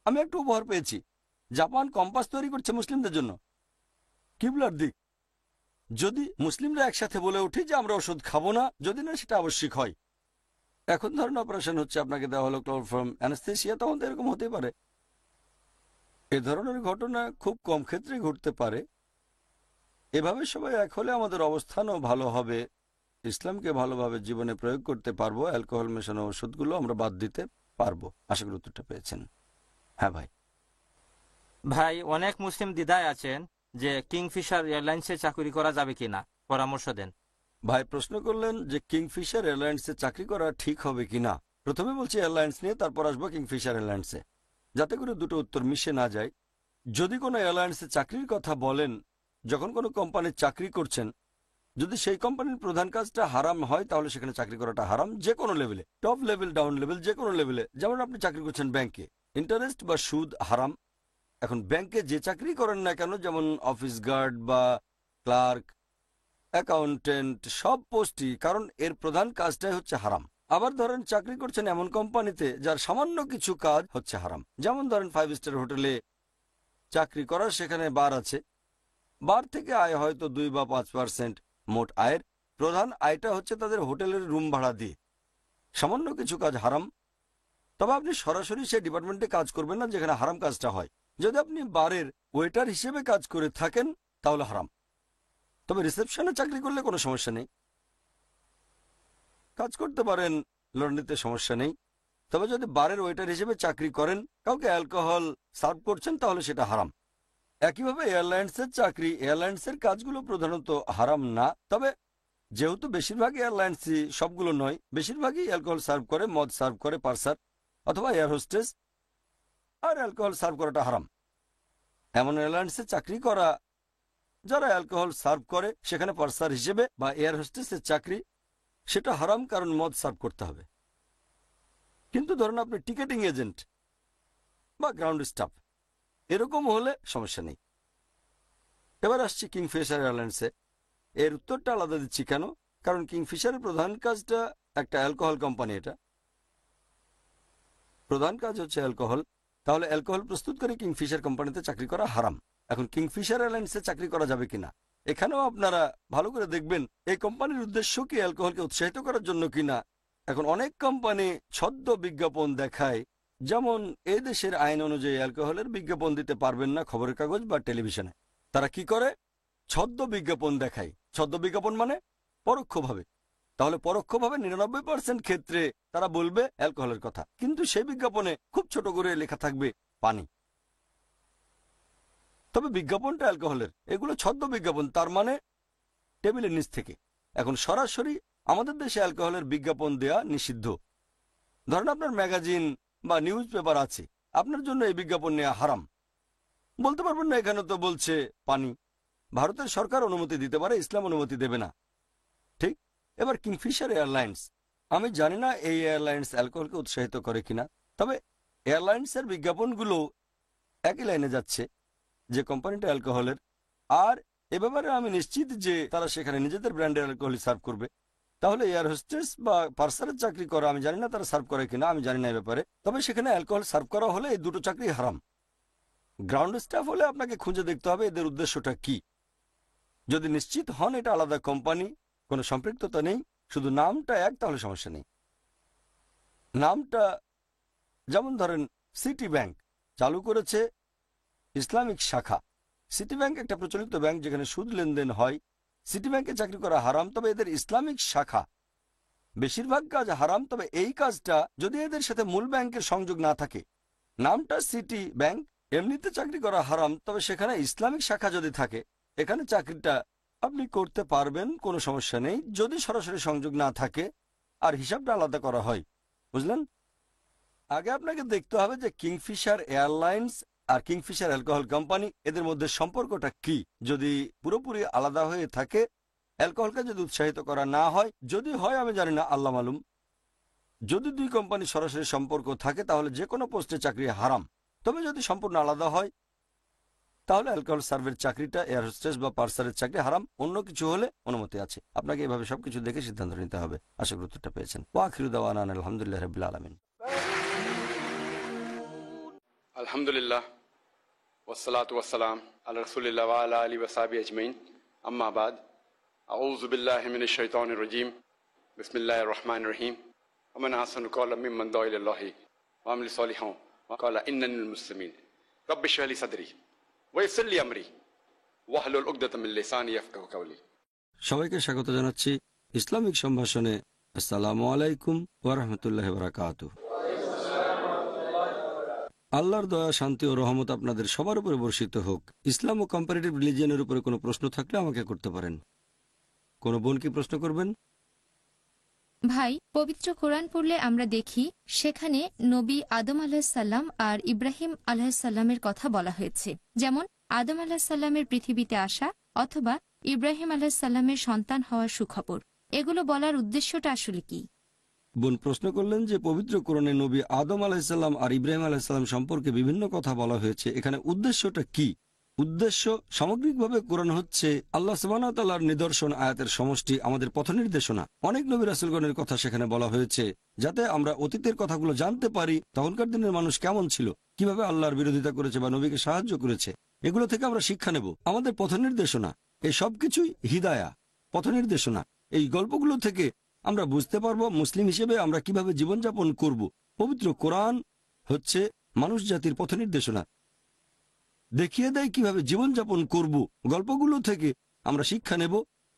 আমি একটু উপহার পেয়েছি, জাপান কম্পাস তৈরি করছে মুসলিমদের জন্য। কিবলার দিক। যদি মুসলিমরা একসাথে বলে উঠি যে আমরা ওষুধ খাবো না, যদি না সেটা আবশ্যিক হয়। এখন ধরেন অপারেশন হচ্ছে, আপনাকে দেওয়া হলো ক্লোরোফর্ম অ্যানেস্থেসিয়া, তখন তো এরকম হতেই পারে। এ ধরনের ঘটনা খুব কম ক্ষেত্রে ঘটতে পারে। এভাবে সবাই এক হলে আমাদের অবস্থানও ভালো হবে, ইসলামকে ভালোভাবে জীবনে প্রয়োগ করতে পারবো, অ্যালকোহল মেশানো ওষুধগুলো আমরা বাদ দিতে পারবো। আশা করি উত্তরটা পেয়েছেন। হ্যাঁ ভাই। ভাই, অনেক মুসলিম দ্বিধায় আছেন যে কিংফিশার এয়ারলাইন্সে চাকরি করা যাবে কিনা, পরামর্শ দেন। ভাই প্রশ্ন করলেন যে কিংফিশার এয়ারলাইন্সে চাকরি করা ঠিক হবে কিনা। প্রথমে বলছি এয়ারলাইন্স নিয়ে, তারপর আসবো কিংফিশার এয়ারলাইন্সে, যাতে করে দুটো উত্তর মিশে না যায়। যদি কোনো এয়ারলাইন্সে চাকরির কথা বলেন, যখন কোনো কোম্পানির চাকরি করছেন, যদি সেই কোম্পানির প্রধান কাজটা হারাম হয় তাহলে সেখানে চাকরি করাটা হারাম, যে কোনো লেভেলে, টপ লেভেল, ডাউন লেভেল, যে কোনো লেভেলে। যেমন আপনি চাকরি করছেন ব্যাংকে, ইন্টারেস্ট বা সুদ হারাম। এখন ব্যাংকে যে চাকরি করেন না কেন, যেমন অফিস গার্ড বা ক্লার্ক, অ্যাকাউন্টেন্ট, সব পোস্টই, কারণ এর প্রধান কাজটাই হচ্ছে হারাম। আবার ধরেন চাকরি করছেন এমন কোম্পানিতে যার সামান্য কিছু কাজ হচ্ছে হারাম, যেমন ধরেন 5 স্টার হোটেলে চাকরি করার, সেখানে বার আছে, বার থেকে আয় হয়তো 2 বা 5% মোট আয়ের। প্রধান আয়টা হচ্ছে তাদের হোটেলের রুম ভাড়া দিয়ে। সামান্য কিছু কাজ হারাম, তবে আপনি সরাসরি সেই ডিপার্টমেন্টে কাজ করবেন না যেখানে হারাম কাজটা হয়। যদি আপনি বারের ওয়েটার হিসেবে কাজ করে থাকেন তাহলে হারাম। তবে রিসেপশনে চাকরি করলে কোনো সমস্যা নেই, কাজ করতে পারেন, লন্ড্রিতে সমস্যা নেই। তবে যদি বারের ওয়েটার হিসেবে চাকরি করেন, কাউকে অ্যালকোহল সার্ভ করছেন, তাহলে সেটা হারাম। একইভাবে এয়ারলাইন্সের চাকরি, এয়ারলাইন্সের কাজগুলো প্রধানত হারাম না। তবে যেহেতু বেশিরভাগ এয়ারলাইন্সই, সবগুলো নয়, বেশিরভাগই অ্যালকোহল সার্ভ করে, মদ সার্ভ করে পার্সার অথবা এয়ার হোস্টেস, আর অ্যালকোহল সার্ভ করাটা হারাম। এমন এয়ারলাইন্সে চাকরি করা যারা অ্যালকোহল সার্ভ করে, সেখানে পার্সার হিসেবে বা এয়ার হোস্টেসের চাকরি, সেটা হারাম, কারণ মদ সার্ভ করতে হবে। কিন্তু ধরুন আপনি টিকেটিং এজেন্ট বা গ্রাউন্ড স্টাফ, এরকম হলে সমস্যা নেই। এবার আসছি কিংফিশার এয়ারলাইন্সে। এর উত্তরটা আলাদা দিচ্ছি কেন, কারণ কিংফিশারের প্রধান কাজটা একটা অ্যালকোহল কোম্পানি, এটা প্রধান কাজ হচ্ছে অ্যালকোহল। তাহলে অ্যালকোহল প্রস্তুতকারী কিংফিশার কোম্পানিতে চাকরি করা হারাম। এখন কিংফিশার এয়ারলাইন্সে চাকরি করা যাবে কিনা, এখানেও আপনারা ভালো করে দেখবেন এই কোম্পানির উদ্দেশ্য কি অ্যালকোহলকে উৎসাহিত করার জন্য কিনা। এখন অনেক কোম্পানি ছদ্ম বিজ্ঞাপন দেখায়, যেমন এই দেশের আইন অনুযায়ী অ্যালকোহলের বিজ্ঞাপন দিতে পারবেন না খবরের কাগজ বা টেলিভিশনে। তারা কি করে, ছদ্ম বিজ্ঞাপন দেখায়। ছদ্ম বিজ্ঞাপন মানে পরোক্ষভাবে। তাহলে পরোক্ষভাবে 99% ক্ষেত্রে তারা বলবে অ্যালকোহলের কথা, কিন্তু সেই বিজ্ঞাপনে খুব ছোট করে লেখা থাকবে পানি। তবে বিজ্ঞাপনটা অ্যালকোহলের। এগুলো ছদ্ম বিজ্ঞাপন, তার মানে টেবিলের নিচ থেকে। এখন সরাসরি আমাদের দেশে অ্যালকোহলের বিজ্ঞাপন দেয়া নিষিদ্ধ। ধরেন আপনার ম্যাগাজিন বা নিউজ পেপার আছে, আপনার জন্য এই বিজ্ঞাপন নেওয়া হারাম। বলতে পারবেন না এখানে তো বলছে পানি। ভারতের সরকার অনুমতি দিতে পারে, ইসলাম অনুমতি দেবে না, ঠিক? এবার কিংফিশার এয়ারলাইন্স, আমি জানি না এই এয়ারলাইন্স অ্যালকোহলকে উৎসাহিত করে কিনা, তবে এয়ারলাইন্সের বিজ্ঞাপনগুলো একই লাইনে যাচ্ছে যে কোম্পানিটা অ্যালকোহলের। আর এ ব্যাপারে আমি নিশ্চিত যে তারা সেখানে নিজেদের ব্র্যান্ডের অ্যালকোহল সার্ভ করবে। তাহলে এয়ার হোস্টেস বা পার্সারের চাকরি করা, আমি জানি না তারা সার্ভ করে কিনা, আমি জানি না এ ব্যাপারে। তবে সেখানে অ্যালকোহল সার্ভ করা হলে এই দুটো চাকরি হারাম। গ্রাউন্ড স্টাফ হলে আপনাকে খুঁজে দেখতে হবে এদের উদ্দেশ্যটা কি। যদি নিশ্চিত হন এটা আলাদা কোম্পানি, কোনো সম্পৃক্ততা নেই, শুধু নামটা এক, তাহলে সমস্যা নেই। নামটা যেমন ধরেন সিটি ব্যাংক চালু করেছে ইসলামিক শাখা। সিটি ব্যাংক একটা প্রচলিত ব্যাংক যেখানে সুদ লেনদেন হয়। সিটি ব্যাংকে চাকরি করা হারাম, তবে এদের ইসলামিক শাখা, বেশিরভাগ কাজ হারাম। তবে এই কাজটা যদি এদের সাথে মূল ব্যাংকের সংযোগ না থাকে, নামটা সিটি ব্যাংক, এমনিতে চাকরি করা হারাম, তবে সেখানে ইসলামিক শাখা যদি থাকে, এখানে চাকরিটা আপনি করতে পারবেন, কোনো সমস্যা নেই, যদি সরাসরি সংযোগ না থাকে আর হিসাবটা আলাদা করা হয়। বুঝলেন? আগে আপনাকে দেখতে হবে যে কিংফিশার এয়ারলাইন্স আর কিংফিশার অ্যালকোহল কোম্পানি, এদের মধ্যে সম্পর্কটা কি। যদি পুরোপুরি আলাদা হয়ে থাকে, অ্যালকোহলকে যদি উৎসাহিত করা না হয়, যদি হয় আমি জানি না, আল্লাহ মালুম। যদি দুই কোম্পানি সরাসরি সম্পর্ক থাকে তাহলে যে কোনো পোস্টে চাকরি হারাম। তবে যদি সম্পূর্ণ আলাদা হয় তাহলে অ্যালকোহল সার্ভের চাকরিটা, এয়ার হোস্টেস বা পার্সারের চাকরি হারাম। অন্য কিছু হলে অনুমতি আছে। আপনাকে এভাবে সবকিছু দেখে সিদ্ধান্ত নিতে হবে। আশা করি উত্তরটা পেয়েছেন। ওয়াখিরু দাওয়ানা আলহামদুলিল্লাহি রাব্বিল আলামিন। আলহামদুলিল্লাহ ওয়াসসালাতু ওয়াসসালাম আলা রাসূলিল্লাহ ওয়া আলা আলিহি ওয়া সাহবিহি আজমাইন, আম্মা বাদ। আউযু বিল্লাহি মিনাশ শাইতানির রাজীম, বিসমিল্লাহির রহমানির রহিম। ওয়া মান আহসানু ক্বাওলাম মিম্মান দাআ ইলাল্লাহি ওয়া আমিলা সালিহান ওয়া ক্বালা ইন্নানি মিনাল মুসলিমিন। রাব্বি ইশরাহ লি সাদরি ওয়া ইয়াসসির লি আমরি ওয়াহলুল উকদাতাম মিন লিসানি ইয়াফকাহু কাওলি। সবাইকে স্বাগত জানাচ্ছি ইসলামিক সম্ভাষণে। আসসালামু আলাইকুম ওয়া রাহমাতুল্লাহি ওয়া বারাকাতুহু। আল্লাহর দয়া, শান্তি ও রহমত আপনাদের সবার উপরে বর্ষিত হোক। ইসলাম ও কম্পারেটিভ রিলিজিয়নের উপরে কোনো প্রশ্ন থাকলে আমাকে করতে পারেন। কোনো বোন কি প্রশ্ন করবেন? ভাই, পবিত্র কোরআন পড়লে আমরা দেখি সেখানে নবী আদম আলাহিসাল্লাম আর ইব্রাহিম আলাহিসাল্লামের কথা বলা হয়েছে, যেমন আদম আলাহিসাল্লামের পৃথিবীতে আসা অথবা ইব্রাহিম আলাহিসাল্লামের সন্তান হওয়ার সুখবর। এগুলো বলার উদ্দেশ্যটা আসলে কি? বোন প্রশ্ন করলেন যে পবিত্র কোরআনে নবী আদম আলাহিসাল্লাম আর ইব্রাহিম আলাহিসাল্লাম সম্পর্কে বিভিন্ন কথা বলা হয়েছে, এখানে উদ্দেশ্যটা কি? উদ্দেশ্য সামগ্রিকভাবে কোরআন হচ্ছে আল্লাহ সুবহানাহু ওয়া তাআলার নিদর্শন, আয়াতের সমষ্টি, আমাদের পথ নির্দেশনা। অনেক নবী রাসূলগণের কথা সেখানে বলা হয়েছে যাতে আমরা অতীতের কথাগুলো জানতে পারি, তখনকার দিনের মানুষ কেমন ছিল, কিভাবে আল্লাহর বিরোধিতা করেছে বা নবীকে সাহায্য করেছে। এগুলো থেকে আমরা শিক্ষা নেব। আমাদের পথ নির্দেশনা, এই সবকিছুই হিদায়া, পথ নির্দেশনা। এই গল্পগুলো থেকে আমরা বুঝতে পারবো মুসলিম হিসেবে আমরা কিভাবে জীবনযাপন করব। পবিত্র কোরআন হচ্ছে মানুষ জাতির পথ নির্দেশনা, দেখিয়ে দেয় কিভাবে জীবনযাপন করব। গল্পগুলো থেকে আমরা শিক্ষা নেব।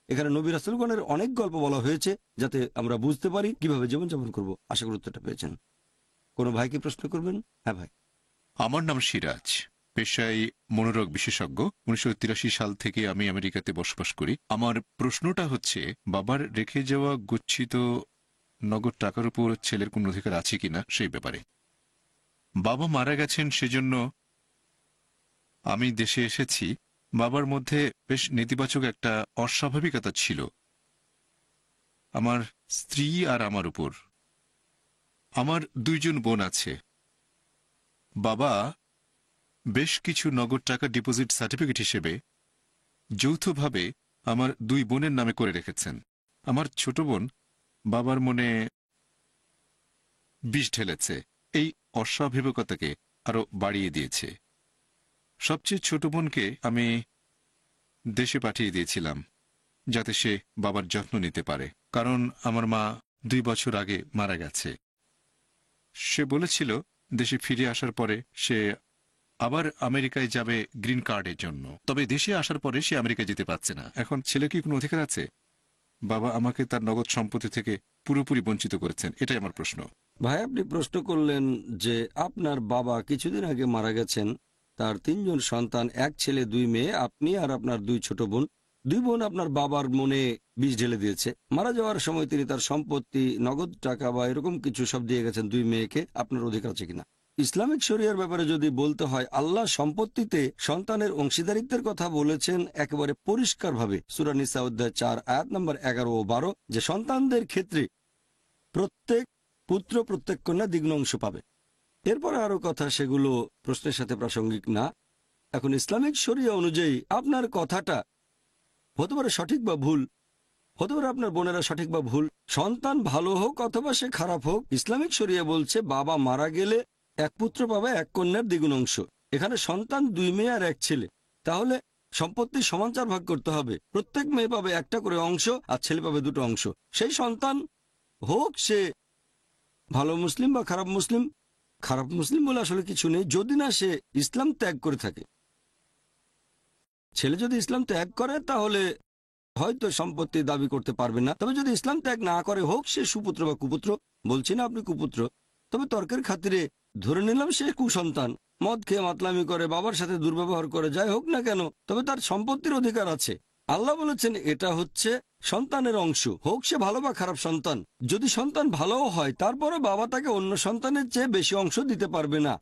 এখানে নবী রাসূলগণের অনেক গল্প বলা হয়েছে যাতে আমরা বুঝতে পারি কিভাবে জীবনযাপন করব। আশা করি উত্তরটা পেয়েছেন। কোনো ভাইকে প্রশ্ন করবেন? হ্যাঁ ভাই। আমার নাম সিরাজ, পেশায় মনোরোগ বিশেষজ্ঞ। 1983 সাল থেকে আমি আমেরিকাতে বসবাস করি। আমার প্রশ্নটা হচ্ছে, বাবার রেখে যাওয়া গচ্ছিত নগদ টাকার উপর ছেলের কোন অধিকার আছে কিনা সেই ব্যাপারে। বাবা মারা গেছেন, সেজন্য আমি দেশে এসেছি। বাবার মধ্যে বেশ নেতিবাচক একটা অস্বাভাবিকতা ছিল আমার স্ত্রী আর আমার উপর। আমার 2 জন বোন আছে। বাবা বেশ কিছু নগদ টাকা ডিপোজিট সার্টিফিকেট হিসেবে যৌথভাবে আমার 2 বোনের নামে করে রেখেছেন। আমার ছোট বোন বাবার মনে বিষ ঢেলেছে, এই অস্বাভাবিকতাকে আরো বাড়িয়ে দিয়েছে। সবচেয়ে ছোট বোনকে আমি দেশে পাঠিয়ে দিয়েছিলাম যাতে সে বাবার যত্ন নিতে পারে, কারণ আমার মা 2 বছর আগে মারা গেছে। সে বলেছিল দেশে ফিরে আসার পরে সে আবার আমেরিকায় যাবে গ্রিন কার্ডের জন্য। তবে দেশে আসার পরে সে আমেরিকায় যেতে পারছে না। এখন ছেলে কি কোনো অধিকার আছে? বাবা আমাকে তার নগদ সম্পত্তি থেকে পুরোপুরি বঞ্চিত করেছেন, এটাই আমার প্রশ্ন। ভাই, আপনি প্রশ্ন করলেন যে আপনার বাবা কিছুদিন আগে মারা গেছেন, তার 3 জন সন্তান, 1 ছেলে 2 মেয়ে, আপনি আর আপনার 2 ছোট বোন। 2 বোন আপনার বাবার মনে বিষ ঢেলে দিয়েছে। মারা যাওয়ার সময় তিনি তার সম্পত্তি, নগদ টাকা বা এরকম কিছু সব দিয়ে গেছেন 2 মেয়েকে। আপনার অধিকার আছে কিনা? ইসলামিক শরিয়ার ব্যাপারে যদি বলতে হয়, আল্লাহ সম্পত্তিতে সন্তানের অংশীদারিত্বের কথা বলেছেন একেবারে পরিষ্কারভাবে। সূরা নিসা অধ্যায় 4 আয়াত নম্বর 11 ও 12, যে সন্তানদের ক্ষেত্রে প্রত্যেক পুত্র প্রত্যেক কন্যা দ্বিগুণ অংশ পাবে। এরপরে আরো কথা, সেগুলো প্রশ্নের সাথে প্রাসঙ্গিক না। এখন ইসলামিক শরিয়া অনুযায়ী আপনার কথাটা হতে পারে সঠিক বা ভুল, হতে পারে আপনার বোনেরা সঠিক বা ভুল। সন্তান ভালো হোক অথবা সে খারাপ হোক, ইসলামিক শরিয়া বলছে বাবা মারা গেলে 1 পুত্র পাবে 1 কন্যার দ্বিগুণ অংশ। এখানে সন্তান 2 মেয়ে আর 1 ছেলে, তাহলে সম্পত্তি সমান 4 ভাগ করতে হবে। প্রত্যেক মেয়ে পাবে 1টা করে অংশ আর ছেলে পাবে 2টো অংশ। সেই সন্তান হোক সে ভালো মুসলিম বা খারাপ মুসলিম, খারাপ মুসলিম বলে আসলে কিছু নেই যদি না সে ইসলাম ত্যাগ করে থাকে। ছেলে যদি ইসলাম ত্যাগ করে তাহলে হয়তো সম্পত্তি দাবি করতে পারবে না। তবে যদি ইসলাম ত্যাগ না করে, হোক সে সুপুত্র বা কুপুত্র, বলছি না আপনি কুপুত্র, তবে তর্কের খাতিরে ধরে নিলাম সে কুসন্তান, মদ খেয়ে মাতলামি করে, বাবার সাথে দুর্ব্যবহার করে, যাই হোক না কেন, তবে তার সম্পত্তির অধিকার আছে। আল্লাহ বলেছেন এটা হচ্ছে সন্তানের অংশ, হোক সে ভালো বা খারাপ সন্তান। যদি সন্তান ভালোও হয়, তারপরে বাবা তাকে অন্য সন্তানের চেয়ে বেশি অংশ দিতে পারবে না।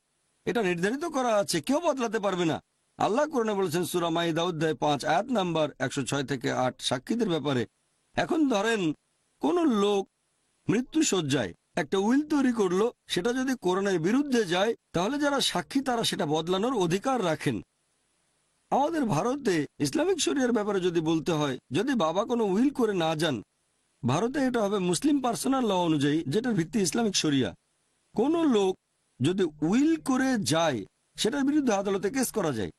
এটা নির্ধারিত করা আছে, কেউ বদলাতে পারবে না। আল্লাহ কোরআনে বলেছেন সূরা মাইদা অধ্যায় 5 আয়াত নাম্বার 106 থেকে 8 সাক্ষীদের ব্যাপারে। এখন ধরেন কোন লোক মৃত্যু শয্যায় একটা উইল তৈরি করলো, সেটা যদি কোরআনের বিরুদ্ধে যায় তাহলে যারা সাক্ষী তারা সেটা বদলানোর অধিকার রাখেন। আমাদের ভারতে ইসলামিক শরিয়ার ব্যাপারে যদি বলতে হয়, যদি বাবা কোনো উইল করে না যান, ভারতে এটা হবে মুসলিম পার্সোনাল ল অনুযায়ী, যেটার ভিত্তি ইসলামিক শরিয়া। কোন লোক যদি উইল করে যায় সেটার বিরুদ্ধে আদালতে কেস করা যায়।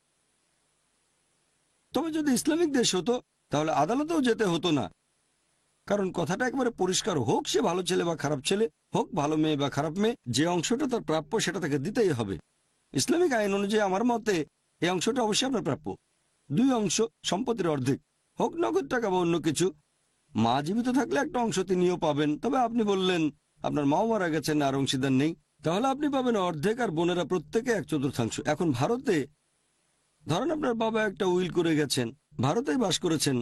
তবে যদি ইসলামিক দেশ হতো তাহলে আদালতেও যেতে হতো না, কারণ কথাটা একবারে পরিষ্কার, হোক সে ভালো ছেলে বা খারাপ ছেলে, হোক ভালো মেয়ে বা খারাপ মেয়ে, যে অংশটা তার প্রাপ্য সেটা তাকে দিতেই হবে। ইসলামিক আইন অনুযায়ী আমার মতে এই অংশটা অবশ্যই আপনার প্রাপ্য। 2 অংশ, সম্পত্তির অর্ধেক, হোক নগদ টাকা বা অন্য কিছু। মা জীবিত থাকলে একটা অংশ তিনিও পাবেন। তবে আপনি বললেন আপনার মাও মারা গেছেন আর অংশীদার নেই, তাহলে আপনি পাবেন অর্ধেক আর বোনেরা প্রত্যেকে 1/4। এখন ভারতে ধরেন আপনার বাবা একটা উইল করে গেছেন, ভারতেই বাস করেছেন,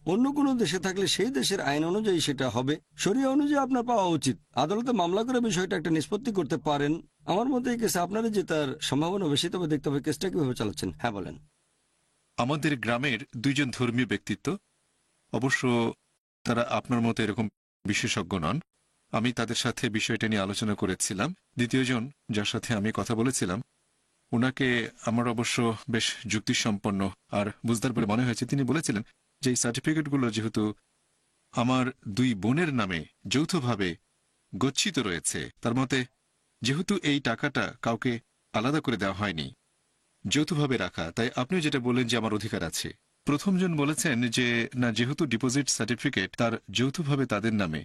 অন্য কোনো দেশে থাকলে সেই দেশের আইন অনুযায়ী সেটা হবে, শরিয়া অনুযায়ী আপনার পাওয়া উচিত। আদালতে মামলা করে বিষয়টা একটা নিষ্পত্তি করতে পারেন। আমার মতে এই কেসে আপনারই জেতার সম্ভাবনা বেশি, তবে দেখতে হবে কেসটা কিভাবে চালাচ্ছেন। হ্যাঁ বলেন। আমাদের গ্রামের 2 জন ধর্মীয় ব্যক্তিত্ব, অবশ্য তারা আপনার মতো এরকম বিশেষজ্ঞ নন। আমি তাদের সাথে বিষয়টা নিয়ে আলোচনা করেছিলাম। 2য় জন যার সাথে আমি কথা বলেছিলাম, ওনাকে আমার অবশ্য বেশ যুক্তিসম্পন্ন আর বুঝদার বলে মনে হয়েছে। তিনি বলেছিলেন যে এই সার্টিফিকেটগুলো যেহেতু আমার 2 বোনের নামে যৌথভাবে গচ্ছিত রয়েছে, তার মতে যেহেতু এই টাকাটা কাউকে আলাদা করে দেওয়া হয়নি, যৌথভাবে রাখা, তাই আপনিও যেটা বললেন যে আমার অধিকার আছে। প্রথমজন বলেছেন যে না, যেহেতু ডিপোজিট সার্টিফিকেট তার যৌথভাবে তাদের নামে,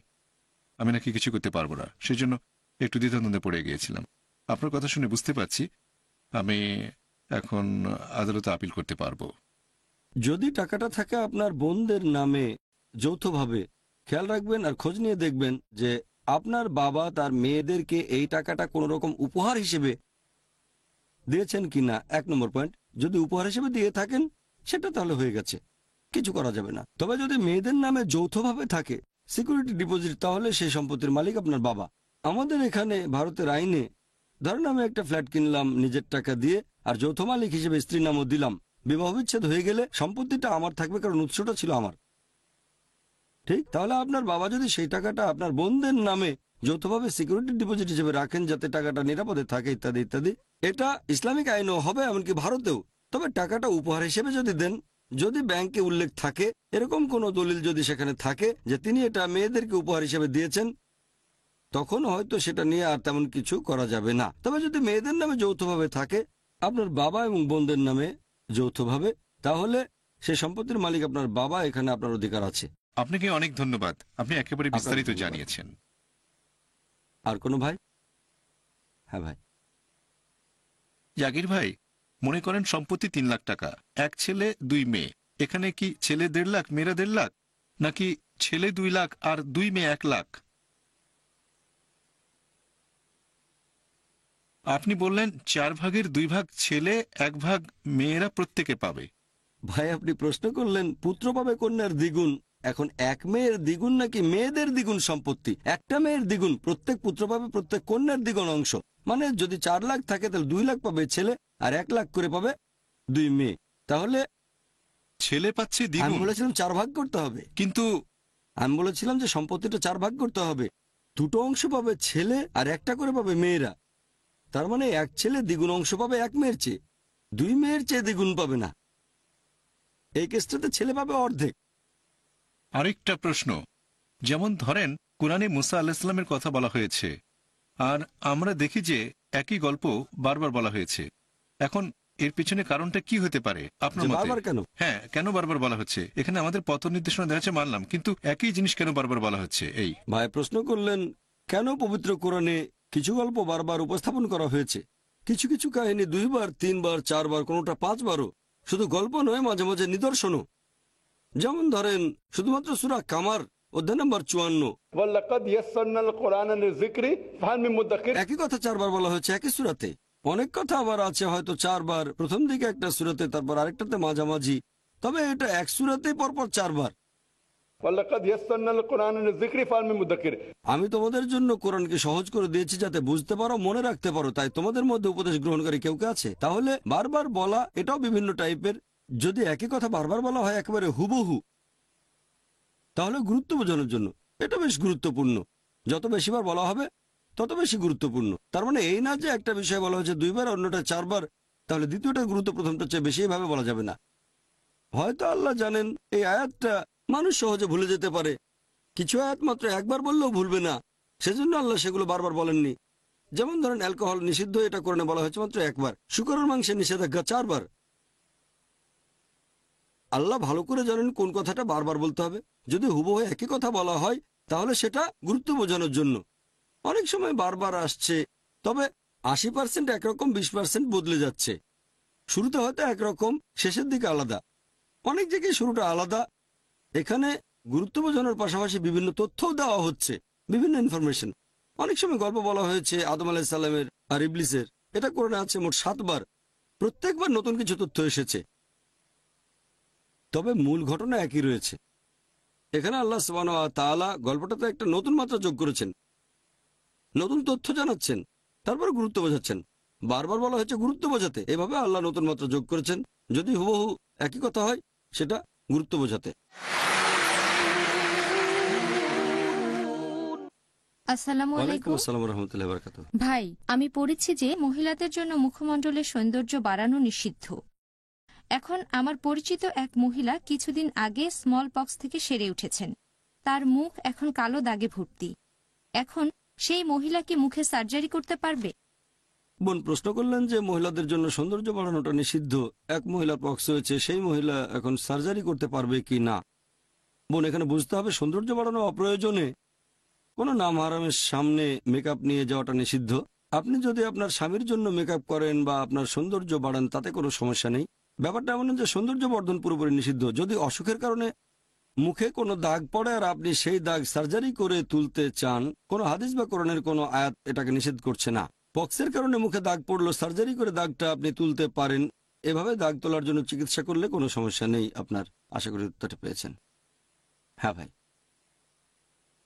আমি নাকি কিছু করতে পারবো না, সেজন্য একটু দ্বিধাদ্বন্দ্বে পড়ে গিয়েছিলাম। আপনার কথা শুনে বুঝতে পারছি আমি এখন আদালতে আপিল করতে পারবো। যদি টাকাটা থাকে আপনার বোনদের নামে যৌথভাবে, খেয়াল রাখবেন আর খোঁজ নিয়ে দেখবেন যে আপনার বাবা তার মেয়েদেরকে এই টাকাটা কোনো রকম উপহার হিসেবে দিয়েছেন কিনা। 1 নম্বর পয়েন্ট, যদি উপহার হিসেবে দিয়ে থাকেন সেটা তাহলে হয়ে গেছে, কিছু করা যাবে না। তবে যদি মেয়েদের নামে যৌথভাবে থাকে সিকিউরিটি ডিপোজিট, তাহলে সেই সম্পত্তির মালিক আপনার বাবা। আমাদের এখানে ভারতের আইনে ধরেন আমি একটা ফ্ল্যাট কিনলাম নিজের টাকা দিয়ে, আর যৌথ মালিক হিসেবে স্ত্রীর নামও দিলাম, বিবাহ বিচ্ছেদ হয়ে গেলে সম্পত্তিটা আমার থাকবে, কারণ উৎসটা ছিল আমার। ঠিক, তাহলে আপনার বাবা যদি সেই টাকাটা আপনার বোনদের নামে যৌথভাবে সিকিউরিটি ডিপোজিট হিসেবে রাখেন যাতে টাকাটা নিরাপদে থাকে ইত্যাদি ইত্যাদি, এটা ইসলামিক আইনও হবে, এমনকি ভারতেও। তবে টাকাটা উপহার হিসেবে যদি দেন, যদি ব্যাংকে উল্লেখ থাকে, এরকম কোনো দলিল যদি সেখানে থাকে যে তিনি এটা মেয়েদেরকে উপহার হিসেবে দিয়েছেন, তখন হয়তো সেটা নিয়ে আর তেমন কিছু করা যাবে না। তবে যদি মেয়েদের নামে যৌথভাবে থাকে, আপনার বাবা এবং বোনদের নামে যৌথভাবে, তাহলে সে সম্পত্তির মালিক আপনার বাবা, এখানে আপনার অধিকার আছে। আপনাকে অনেক ধন্যবাদ, আপনি একেবারে বিস্তারিত ধন্যবাদ। জানিয়েছেন। আর কোনো ভাই? হ্যাঁ ভাই। জাগির ভাই, মনে করেন সম্পত্তি 3 লাখ টাকা, এক ছেলে 2 মেয়ে। এখানে কি ছেলে 1.5 লাখ, মেয়েরা 1.5 লাখ, নাকি ছেলে 2 লাখ আর 2 মেয়ে 1 লাখ? আপনি বললেন 4 ভাগের 2 ভাগ ছেলে, 1 ভাগ মেয়েরা প্রত্যেকে পাবে। ভাই আপনি প্রশ্ন করলেন পুত্র পাবে কন্যার দ্বিগুণ। এখন এক মেয়ের দ্বিগুণ নাকি মেয়েদের দ্বিগুণ সম্পত্তি? একটা মেয়ের দ্বিগুণ, প্রত্যেক পুত্র পাবে প্রত্যেক কন্যার দ্বিগুণ অংশ। মানে যদি 4 লাখ থাকে তাহলে 2 লাখ পাবে ছেলে, আর 1 লাখ করে পাবে 2 মেয়ে। তাহলে ছেলে পাচ্ছে আমি দ্বিগুণ, বলেছিলাম 4 ভাগ করতে হবে। কিন্তু আমি বলেছিলাম যে সম্পত্তিটা 4 ভাগ করতে হবে, 2টো অংশ পাবে ছেলে আর 1টা করে পাবে মেয়েরা। তার মানে এক ছেলে দ্বিগুণ অংশ পাবে এক মেয়ের চেয়ে, 2 মেয়ের চেয়ে দ্বিগুণ পাবে না। এই কেসটাতে ছেলে পাবে অর্ধেক। আরেকটা প্রশ্ন, যেমন ধরেন কুরআনে মুসা আলাইহিসসালামের কথা বলা হয়েছে, আর আমরা দেখি যে একই গল্প বারবার বলা হয়েছে। এখন এর পিছনে কারণটা কি হতে পারে আপনার যে মতে? বারবার কেন? হ্যাঁ, কেন বারবার বলা হচ্ছে? এখানে আমাদের পথ নির্দেশনা দেওয়া হচ্ছে মানলাম, কিন্তু একই জিনিস কেন বারবার বলা হচ্ছে? এই ভাই প্রশ্ন করলেন কেন পবিত্র কোরআনে কিছু গল্প বারবার উপস্থাপন করা হয়েছে, কিছু কিছু কাহিনী 2 বার 3 বার 4 বার, কোনোটা 5 বারও। শুধু গল্প নয়, মাঝে মাঝে নিদর্শনও। যেমন ধরেন শুধুমাত্র সূরা কামার অধ্যায় নম্বর 54, একই কথা 4 বার বলা হয়েছে একই সূরাতে। অনেক কথা আবার আছে হয়তো 4 বার, প্রথম দিকে একটা সূরাতে, তারপর আরেকটাতে মাঝামাঝি। তবে এটা এক সূরাতেই পরপর 4 বার। আমি তোমাদের জন্য কোরআনকে সহজ করে দিয়েছি যাতে বুঝতে পারো, মনে রাখতে পারো। তাই তোমাদের মধ্যে উপদেশ গ্রহণকারী কেউ কে আছে? তাহলে বারবার বলা এটাও বিভিন্ন টাইপের। যদি একই কথা বারবার বলা হয় একেবারে হুবহু, তাহলে গুরুত্ব বোঝানোর জন্য এটা বেশ গুরুত্বপূর্ণ। যত বেশিবার বলা হবে তত বেশি গুরুত্বপূর্ণ। তার মানে এই না যে একটা বিষয় বলা হয়েছে 2 বার, অন্যটা 4 বার, তাহলে দ্বিতীয়টার গুরুত্ব প্রথমটার চেয়ে বেশি ভাবে বলা যাবে না। হয়তো আল্লাহ জানেন এই আয়াতটা মানুষ সহজে ভুলে যেতে পারে, কিছু আয়াত মাত্র একবার বললেও ভুলবে না, সেজন্য আল্লাহ সেগুলো বারবার বলেননি। যেমন ধরেন অ্যালকোহল নিষিদ্ধ, এটা কোরআনে বলা হয়েছে মাত্র একবার। শুকরের মাংসের নিষেধাজ্ঞা 4 বার। আল্লাহ ভালো করে জানেন কোন কথাটা বারবার বলতে হবে। যদি হুবহু একই কথা বলা হয় তাহলে সেটা গুরুত্ব বোঝানোর জন্য। অনেক সময় বারবার আসছে, তবে 80% একরকম, 20% বদলে যাচ্ছে। শুরুতে হয়তো একরকম, শেষের দিকে আলাদা। অনেক জায়গায় শুরুটা আলাদা। এখানে গুরুত্ব বোঝানোর পাশাপাশি বিভিন্ন তথ্যও দেওয়া হচ্ছে, বিভিন্ন ইনফরমেশন। অনেক সময় গল্প বলা হয়েছে আদম আলাইহিস সালামের আর ইবলিসের, এটা কোরআনে আছে মোট 7 বার। প্রত্যেকবার নতুন কিছু তথ্য এসেছে, তবে মূল ঘটনা একই রয়েছে। এখানে আল্লাহ সুবহানাহু ওয়া তাআলা গল্পটাতে একটা নতুন মাত্রা যোগ করেছেন, নতুন তথ্য জানাচ্ছেন, তারপর গুরুত্ব বোঝাচ্ছেন। বারবার বলা হয়েছে গুরুত্ব বোঝাতে, এভাবে আল্লাহ নতুন মাত্রা যোগ করেছেন। যদি হুবহু একই কথা হয় সেটা গুরুত্ব বোঝাতে। আসসালামু ওয়ালাইকুম আলাইকুম। আসসালাম ওয়া রাহমাতুল্লাহি ওয়া বারাকাতুহু। ভাই, আমি পড়েছি যে মহিলাদের জন্য মুখমণ্ডলের সৌন্দর্য বাড়ানো নিষিদ্ধ। এখন আমার পরিচিত এক মহিলা কিছুদিন আগে স্মল পক্স থেকে সেরে উঠেছেন। তার মুখ এখন কালো দাগে ভর্তি। এখন সেই মহিলা কি মুখে সার্জারি করতে পারবে? বোন প্রশ্ন করলেন যে মহিলাদের জন্য সৌন্দর্য বাড়ানোটা নিষিদ্ধ, এক মহিলার পক্স হয়েছে, সেই মহিলা এখন সার্জারি করতে পারবে কি না। বোন এখানে বুঝতে হবে সৌন্দর্য বাড়ানো অপ্রয়োজনে কোনো নাম হারামের সামনে মেকআপ নিয়ে যাওয়াটা নিষিদ্ধ। আপনি যদি আপনার স্বামীর জন্য মেকআপ করেন বা আপনার সৌন্দর্য বাড়ান তাতে কোনো সমস্যা নেই। ব্যাপারটা এমন না যে সৌন্দর্য বর্ধন পুরোপুরি নিষিদ্ধ। যদি অসুখের কারণে মুখে কোনো দাগ পড়ে আর আপনি সেই দাগ সার্জারি করে তুলতে চান, কোনো হাদিস বা কোরআনের কোনো আয়াত এটাকে নিষেধ করছে না। পক্সের কারণে মুখে দাগ পড়লো, সার্জারি করে দাগটা আপনি তুলতে পারেন। এভাবে দাগ তোলার জন্য চিকিৎসা করলে কোনো সমস্যা নেই আপনার। আশা করি উত্তরটা পেয়েছেন। হ্যাঁ ভাই।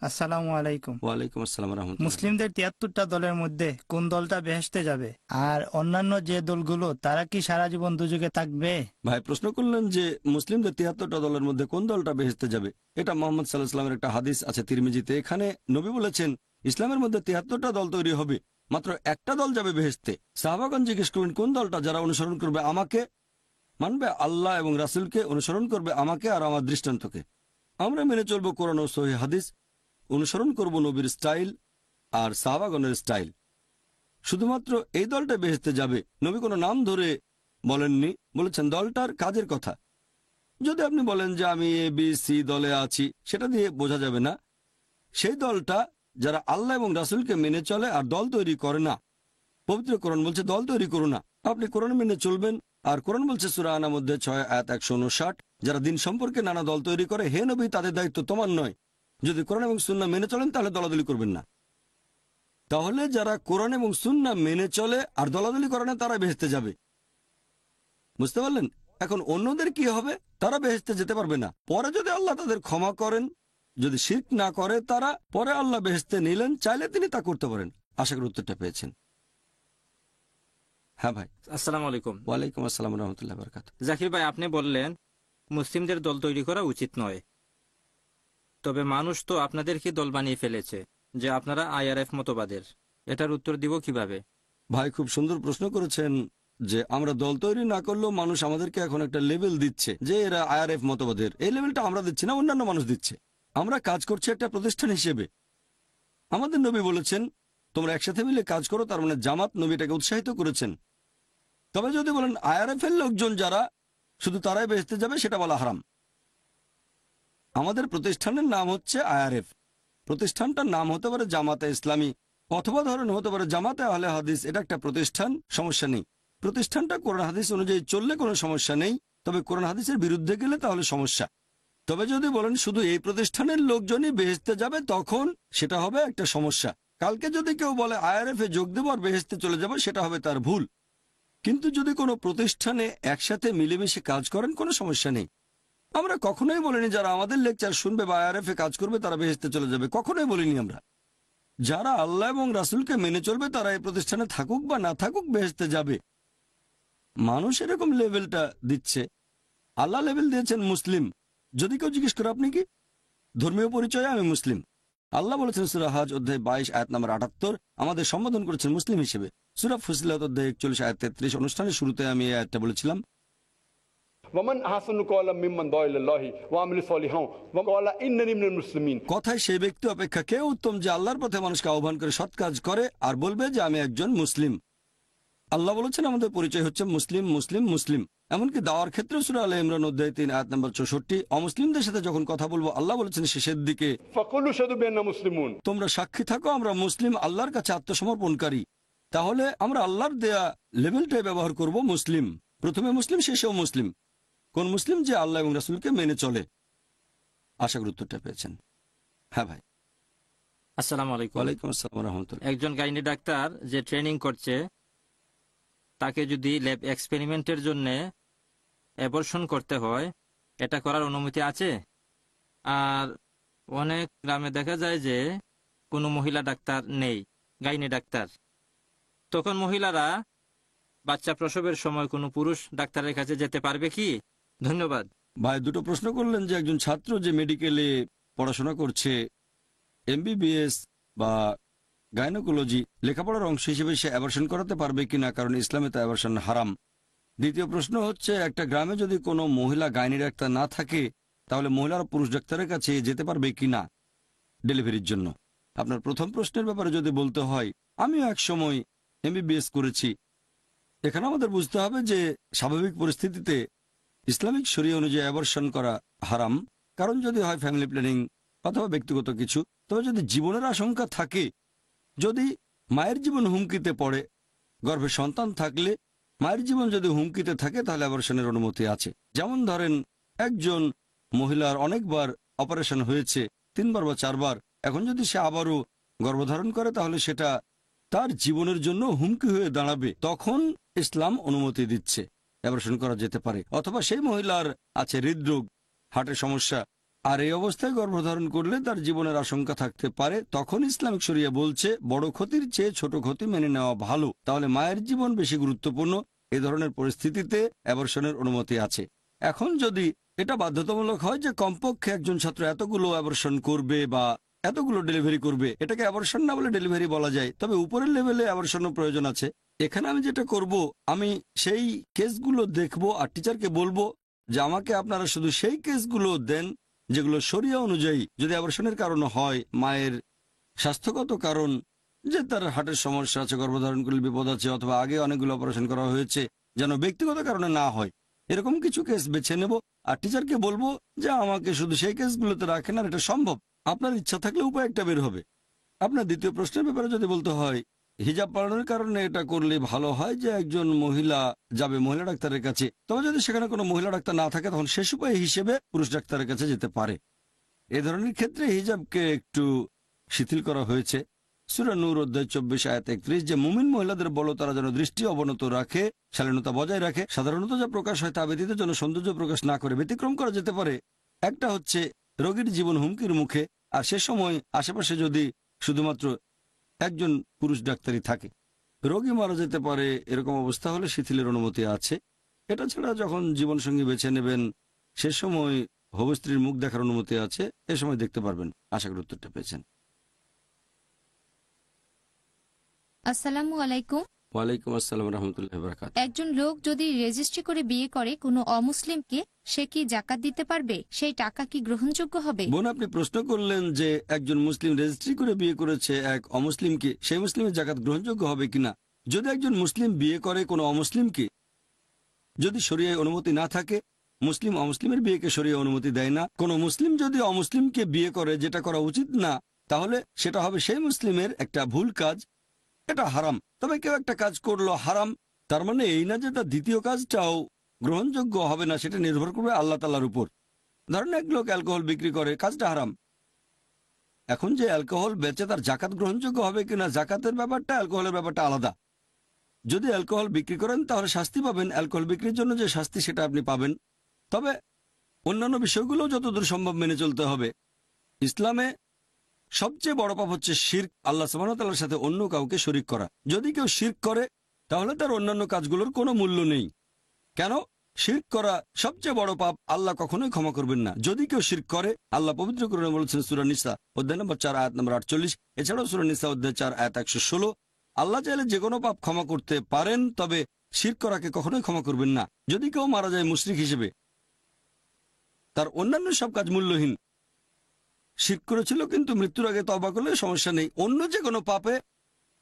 আসসালামু আলাইকুম। ওয়ালাইকুম আসসালাম রহমতুল্লাহ। মুসলিমদের ৭৩টা দলের মধ্যে কোন দলটা বেহেশতে যাবে, আর অন্যান্য যে দলগুলো তারা কি সারা জীবন দুযোগে থাকবে? ভাই প্রশ্ন করলেন যে মুসলিমদের ৭৩টা দলের মধ্যে কোন দলটা বেহেশতে যাবে। এটা মোহাম্মদ সাল্লাল্লাহু আলাইহি ওয়াসাল্লামের একটা হাদিস আছে তিরমিজিতে। এখানে নবী বলেছেন ইসলামের মধ্যে ৭৩টা দল তৈরি হবে, মাত্র একটা দল যাবে বেহেশতে। সাহাবাগণ জিজ্ঞেস করবেন কোন দলটা? যারা অনুসরণ করবে আমাকে, মানবে আল্লাহ এবং রাসূলকে, অনুসরণ করবে আমাকে আর আমার দৃষ্টান্তকে। আমরা মেনে চলবো কোরআন ও সহিহ হাদিস, অনুসরণ করব নবীর স্টাইল আর সাহাবাগণের স্টাইল। শুধুমাত্র এই দলটা বেহেশতে যাবে। নবী কোনো নাম ধরে বলেননি, বলেছেন দলটার কাজের কথা। যদি আপনি বলেন যে আমি এ বি সি দলে আছি, সেটা দিয়ে বোঝা যাবে না। সেই দলটা যারা আল্লাহ এবং রাসূলকে মেনে চলে আর দল তৈরি করে না। পবিত্র কোরআন বলছে দল তৈরি করো না, আপনি কোরআন মেনে চলবেন। আর কোরআন বলছে সূরা আনার মধ্যে 6 আয়াত 159, যারা দিন সম্পর্কে নানা দল তৈরি করে, হে নবী তাদের দায়িত্ব তোমার নয়। যদি কোরআন এবং সুন্নাহ মেনে চলেন তাহলে দলাদলি করবেন না। তাহলে যারা কোরআন এবং সুন্নাহ মেনে চলে আর দলাদলি করে না তারা বেহেশতে যাবে। বুঝতে পারলেন? এখন অন্যদের কি হবে? তারা বেহেশতে যেতে পারবে না। পরে যদি আল্লাহ তাদের ক্ষমা করেন, যদি শিরক না করে তারা, পরে আল্লাহ বেহেশতে নিলেন, চাইলে তিনি তা করতে পারেন। আশা করি উত্তরটা পেয়েছেন। হ্যাঁ ভাই। আসসালামু আলাইকুম। ওয়ালাইকুম আসসালাম রহমতুল্লাহ বারাকাতুহু। জাকির ভাই, আপনি বললেন মুসলিমদের দল তৈরি করা উচিত নয়, তবে মানুষ তো আপনাদেরকে দল বানিয়ে ফেলেছে যে আপনারা আইআরএফ মতবাদের। এটার উত্তর দিব কিভাবে? ভাই খুব সুন্দর প্রশ্ন করেছেন যে আমরা দল তৈরি না করলেও মানুষ আমাদেরকে এখন একটা লেভেল দিচ্ছে যে এরা আইআরএফ মতবাদের। এই লেভেলটা আমরা দিচ্ছি না, অন্যান্য মানুষ দিচ্ছে। আমরা কাজ করছি একটা প্রতিষ্ঠান হিসেবে। আমাদের নবী বলেছেন তোমরা একসাথে মিলে কাজ করো, তার মানে জামাত, নবী এটাকে উৎসাহিত করেছেন। তবে যদি বলেন আইআরএফ এর লোকজন যারা শুধু তারাই বেহেশতে যাবে, সেটা বলা হারাম। আমাদের প্রতিষ্ঠানের নাম হচ্ছে আইআরএফ। প্রতিষ্ঠানটার নাম হতে পারে জামাতে ইসলামী, অথবা ধরেন হতে পারে জামাতে আহলে হাদিস। এটা একটা প্রতিষ্ঠান, সমস্যা নেই। প্রতিষ্ঠানটা কোরআন হাদিস অনুযায়ী চললে কোনো সমস্যা নেই, তবে কোরআন হাদিসের বিরুদ্ধে গেলে তাহলে সমস্যা। তবে যদি বলেন শুধু এই প্রতিষ্ঠানের লোকজনই বেহেশতে যাবে, তখন সেটা হবে একটা সমস্যা। কালকে যদি কেউ বলে আইআরএফ এ যোগ দেবো আর বেহেশতে চলে যাবে, সেটা হবে তার ভুল। কিন্তু যদি কোনো প্রতিষ্ঠানে একসাথে মিলেমিশে কাজ করেন, কোনো সমস্যা নেই। আমরা কখনোই বলিনি যারা আমাদের লেকচার শুনবে বা আইআরএফ এ কাজ করবে তারা বেহেশতে চলে যাবে, কখনোই বলিনি আমরা। যারা আল্লাহ এবং রাসূলকে মেনে চলবে তারা এই প্রতিষ্ঠানে থাকুক বা না থাকুক বেহেশতে যাবে। মানুষ এরকম লেভেলটা দিচ্ছে। আল্লাহ লেভেল দিয়েছেন মুসলিম। যদি কেউ জিজ্ঞেস করে আপনি কি ধর্মীয় পরিচয়ে, আমি মুসলিম। আল্লাহ বলেছেন সূরা হজ অধ্যায় 22 আয়াত নম্বর 78, আমাদের সম্বোধন করেছেন মুসলিম হিসেবে। সূরা ফুসিলাত অধ্যায় 41 আয়াত 33, অনুষ্ঠানের শুরুতে আমি এই আয়াতটা বলেছিলাম। কথায় সেই ব্যক্তি অপেক্ষা কে উত্তম যে আল্লাহর পথে মানুষকে আহ্বান করে সৎ কাজ করে আর বলবে যে আমি একজন মুসলিম। আল্লাহ বলেছেন আমাদের পরিচয় হচ্ছে মুসলিম, মুসলিম, মুসলিম। এমনকি দাওয়ার ক্ষেত্রে সূরা আলে ইমরান অধ্যায় 3 আয়াত নম্বর 64, অমুসলিমদের সাথে যখন কথা বলবো আল্লাহ বলেছেন শেষের দিকে তোমরা সাক্ষী থাকো আমরা মুসলিম, আল্লাহর কাছে আত্মসমর্পণকারী। তাহলে আমরা আল্লাহর দেয়া লেভেলটাই ব্যবহার করব, মুসলিম। প্রথমে মুসলিম, শেষেও মুসলিম। কোন মুসলিম? যে আল্লাহ এবং রাসূলকে মেনে চলে। আশা করি উত্তরটা পেয়েছেন। হ্যাঁ ভাই। আসসালামু আলাইকুম। ওয়ালাইকুম আসসালাম রাহমাতুল্লাহ। একজন গাইনি ডাক্তার যে ট্রেনিং করছে, তাকে যদি ল্যাব এক্সপেরিমেন্টের জন্য অ্যাবর্শন করতে হয়, এটা করার অনুমতি আছে? আর অনেক গ্রামে দেখা যায় যে কোনো মহিলা ডাক্তার নেই, গাইনি ডাক্তার। তখন মহিলারা বাচ্চা প্রসবের সময় কোনো পুরুষ ডাক্তারের কাছে যেতে পারবে কি? ধন্যবাদ ভাই। দুটো প্রশ্ন করলেন যে একজন ছাত্র যে মেডিকেলে পড়াশোনা করছে, এমবিবিএস বা গাইনোকোলজি লেখাপড়ার অংশ হিসেবে সে অ্যাবর্শন করাতে পারবে কিনা, কারণ ইসলামে তো অ্যাবর্শন হারাম। দ্বিতীয় প্রশ্ন হচ্ছে একটা গ্রামে যদি কোনো মহিলা গাইনি ডাক্তার না থাকে, তাহলে মহিলারা পুরুষ ডাক্তারের কাছে যেতে পারবে কিনা ডেলিভারির জন্য। আপনার প্রথম প্রশ্নের ব্যাপারে যদি বলতে হয়, আমিও এক সময় এমবিবিএস করেছি। এখানে আমাদের বুঝতে হবে যে স্বাভাবিক পরিস্থিতিতে ইসলামিক শরিয়া অনুযায়ী অ্যাবর্শন করা হারাম, কারণ যদি হয় ফ্যামিলি প্ল্যানিং অথবা ব্যক্তিগত কিছু, তবে যদি জীবনের আশঙ্কা থাকে, যদি মায়ের জীবন হুমকিতে পড়ে, গর্ভে সন্তান থাকলে মায়ের জীবন যদি হুমকিতে থাকে তাহলে অ্যাবর্শনের অনুমতি আছে। যেমন ধরেন একজন মহিলার অনেকবার অপারেশন হয়েছে, 3 বার বা 4 বার, এখন যদি সে আবারও গর্ভধারণ করে তাহলে সেটা তার জীবনের জন্য হুমকি হয়ে দাঁড়াবে, তখন ইসলাম অনুমতি দিচ্ছে, অ্যাবর্শন করা যেতে পারে। অথবা সেই মহিলার আছে হৃদরোগ, হার্টের সমস্যা, আর এই অবস্থায় গর্ভধারণ করলে তার জীবনের আশঙ্কা থাকতে পারে, তখন ইসলামিক শরিয়া বলছে বড় ক্ষতির চেয়ে ছোট ক্ষতি মেনে নেওয়া ভালো, তাহলে মায়ের জীবন বেশি গুরুত্বপূর্ণ। এই ধরনের পরিস্থিতিতে অ্যাবর্শনের অনুমতি আছে। এখন যদি এটা বাধ্যতামূলক হয় যে কমপক্ষে একজন ছাত্র এতগুলো অ্যাবর্শন করবে বা এতগুলো ডেলিভারি করবে, এটাকে অ্যাবর্শন না বলে ডেলিভারি বলা যায়, তবে উপরের লেভেলে অ্যাবর্শনের প্রয়োজন আছে। এখানে আমি যেটা করব, আমি সেই কেসগুলো দেখব আর টিচারকে বলবো যে আমাকে আপনারা শুধু সেই কেসগুলো দেন যেগুলো শরিয়া অনুযায়ী, যদি অ্যাবর্শনের কারণ হয় মায়ের স্বাস্থ্যগত কারণ, যে তার হার্টের সমস্যা আছে, গর্ভধারণ করলে বিপদ আছে, অথবা আগে অনেকগুলো অপারেশন করা হয়েছে, যেন ব্যক্তিগত কারণে না হয়, এরকম কিছু কেস বেছে নেব আর টিচারকে বলবো যে আমাকে শুধু সেই কেসগুলোতে রাখেন। আর এটা সম্ভব, আপনার ইচ্ছা থাকলে উপায় একটা বের হবে। আপনার দ্বিতীয় প্রশ্নের ব্যাপারে যদি বলতে হয়, হিজাব পালনের কারণে এটা করলে ভালো হয় যে একজন মহিলা যাবে মহিলা ডাক্তারের কাছে, তবে যদি সেখানে কোনো মহিলা ডাক্তার না থাকে তখন শেষ উপায় হিসেবে পুরুষ ডাক্তারের কাছে যেতে পারে। এ ধরনের ক্ষেত্রে হিজাবকে একটু শিথিল করা হয়েছে। সূরা নূর অধ্যায় 24 আয়াত 31, যে মুমিন মহিলাদের বলো তারা যেন দৃষ্টি অবনত রাখে, শালীনতা বজায় রাখে, সাধারণত যা প্রকাশ হয় তা ব্যতীত যেন সৌন্দর্য প্রকাশ না করে। ব্যতিক্রম করা যেতে পারে, একটা হচ্ছে রোগীর জীবন হুমকির মুখে, আর সে সময় আশেপাশে যদি শুধুমাত্র একজন পুরুষ ডাক্তারই থাকে, রোগী মারা যেতে পারে, এরকম অবস্থা হলে শিথিলের অনুমতি আছে। এটা ছাড়া যখন জীবনসঙ্গী বেছে নেবেন সে সময় হবু স্ত্রীর মুখ দেখার অনুমতি আছে, এ সময় দেখতে পারবেন। আশা করি উত্তরটা পেয়েছেন। আসসালামু আলাইকুম। ওয়ালাইকুম আসসালাম রহমতুল্লাহ বারাকাত। একজন লোক যদি রেজিস্ট্রি করে বিয়ে করে কোনো অমুসলিমকে, সে কি জাকাত দিতে পারবে? সেই টাকা কি গ্রহণযোগ্য হবে? বোন, আপনি প্রশ্ন করলেন যে একজন মুসলিম রেজিস্ট্রি করে বিয়ে করেছে এক অমুসলিমকে, সেই মুসলিমের জাকাত গ্রহণযোগ্য হবে কিনা। যদি একজন মুসলিম বিয়ে করে কোনো অমুসলিমকে, যদি শরিয়ায় অনুমতি না থাকে, মুসলিম অমুসলিমের বিয়েকে শরিয়া অনুমতি দেয় না। কোনো মুসলিম যদি অমুসলিমকে বিয়ে করে, যেটা করা উচিত না, তাহলে সেটা হবে সেই মুসলিমের একটা ভুল কাজ, এটা হারাম। তবে কেউ একটা কাজ করলো হারাম, তার মানে এই না যে তার দ্বিতীয় কাজটাও গ্রহণযোগ্য হবে না, সেটা নির্ভর করবে আল্লাহ তাআলার উপর। ধরেন এক লোক অ্যালকোহল বিক্রি করে, কাজটা হারাম। এখন যে অ্যালকোহল বেচে তার জাকাত গ্রহণযোগ্য হবে কিনা, জাকাতের ব্যাপারটা অ্যালকোহলের ব্যাপারটা আলাদা। যদি অ্যালকোহল বিক্রি করেন তাহলে শাস্তি পাবেন, অ্যালকোহল বিক্রির জন্য যে শাস্তি সেটা আপনি পাবেন। তবে অন্যান্য বিষয়গুলো যতদূর সম্ভব মেনে চলতে হবে। ইসলামে সবচেয়ে বড় পাপ হচ্ছে শিরক, আল্লাহ সুবহানাহু ওয়া তাআলার সাথে অন্য কাউকে শরীক করা। যদি কেউ শিরক করে তাহলে তার অন্যান্য কাজগুলোর কোনো মূল্য নেই। কেন? শিরক করা সবচেয়ে বড় পাপ, আল্লাহ কখনোই ক্ষমা করবেন না যদি কেউ শিরক করে। আল্লাহ পবিত্র কোরআনে বলেছেন সূরা নিসা অধ্যায় নম্বর 4 আয়াত নম্বর 48, এছাড়াও সূরা নিসা অধ্যায় 4 আয়াত 116। আল্লাহ চাইলে যে কোনো পাপ ক্ষমা করতে পারেন, তবে শিরক করাকে কখনোই ক্ষমা করবেন না। যদি কেউ মারা যায় মুশরিক হিসেবে, তার অন্যান্য সব কাজ মূল্যহীন। শিরক করেছিল কিন্তু মৃত্যুর আগে তওবা করলে সমস্যা নেই, অন্য যে কোনো পাপে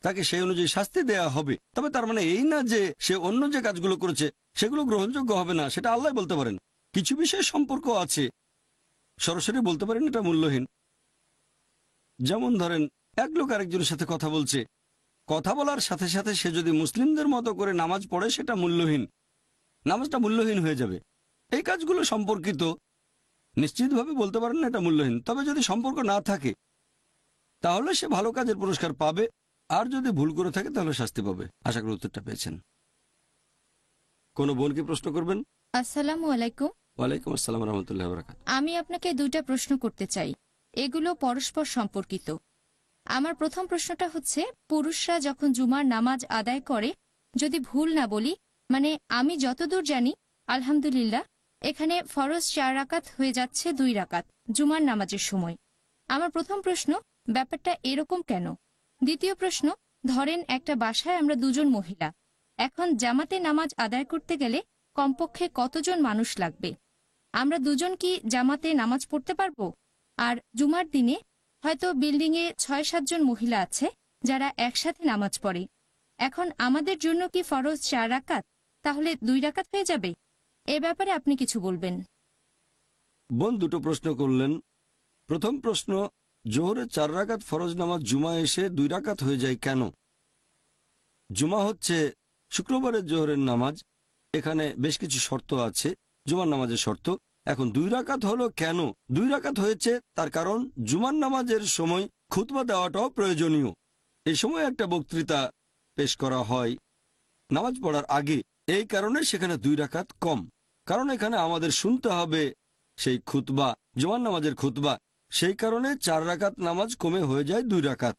তাকে সেই অনুযায়ী শাস্তি দেয়া হবে। তবে তার মানে এই না যে সে অন্য যে কাজগুলো করেছে সেগুলো গ্রহণযোগ্য হবে না, সেটা আল্লাহ বলতে পারেন। কিছু বিষয়ে সম্পর্ক আছে, সরাসরি বলতে পারেন এটা মূল্যহীন। যেমন ধরেন এক লোক আরেকজনের সাথে কথা বলছে, কথা বলার সাথে সাথে সে যদি মুসলিমদের মতো করে নামাজ পড়ে, সেটা মূল্যহীন, নামাজটা মূল্যহীন হয়ে যাবে। এই কাজগুলো সম্পর্কিত, নিশ্চিতভাবে বলতে পারেন না এটা মূল্যহীন। তবে যদি সম্পর্ক না থাকে তাহলে সে ভালো কাজের পুরস্কার পাবে, আর যদি ভুল করে থাকে তাহলে শাস্তি পাবে। আশা করি উত্তরটা পেয়েছেন। কোন বোনকে প্রশ্ন করবেন? আসসালামু আলাইকুম। ওয়ালাইকুম আসসালাম রহমতুল্লাহ বারাকাত। আমি আপনাকে 2টা প্রশ্ন করতে চাই, এগুলো পরস্পর সম্পর্কিত। আমার প্রথম প্রশ্নটা হচ্ছে, পুরুষরা যখন জুমার নামাজ আদায় করে, যদি ভুল না বলি, মানে আমি যতদূর জানি আলহামদুলিল্লাহ এখানে ফরজ 4 রাকাত হয়ে যাচ্ছে 2 রাকাত জুমার নামাজের সময়। আমার প্রথম প্রশ্ন, ব্যাপারটা এরকম কেন? দ্বিতীয় প্রশ্ন, ধরেন একটা বাসায় আমরা 2 জন মহিলা, এখন জামাতে নামাজ আদায় করতে গেলে কমপক্ষে কতজন মানুষ লাগবে? আমরা 2 জন কি জামাতে নামাজ পড়তে পারবো? আর জুমার দিনে হয়তো বিল্ডিংয়ে 6-7 জন মহিলা আছে যারা একসাথে নামাজ পড়ে, এখন আমাদের জন্য কি ফরজ 4 রাকাত, তাহলে 2 রাকাত হয়ে যাবে? এ ব্যাপারে আপনি কিছু বলবেন? বোন দুটো প্রশ্ন করলেন। প্রথম প্রশ্ন, জোহরে 4 রাকাত ফরজ নামাজ জুমা এসে 2 রাকাত হয়ে যায় কেন? জুমা হচ্ছে শুক্রবারের জোহরের নামাজ, এখানে বেশ কিছু শর্ত আছে জুমার নামাজের শর্ত। এখন 2 রাকাত হলো কেন? 2 রাকাত হয়েছে তার কারণ জুমার নামাজের সময় খুতবা দেওয়াটাও প্রয়োজনীয়। এই সময় একটা বক্তৃতা পেশ করা হয় নামাজ পড়ার আগে, এই কারণে সেখানে 2 রাকাত কম। কারণ এখানে আমাদের শুনতে হবে সেই খুতবা, জুমার নামাজের খুতবা, সেই কারণে 4 রাকাত নামাজ কমে হয়ে যায় 2 রাকাত।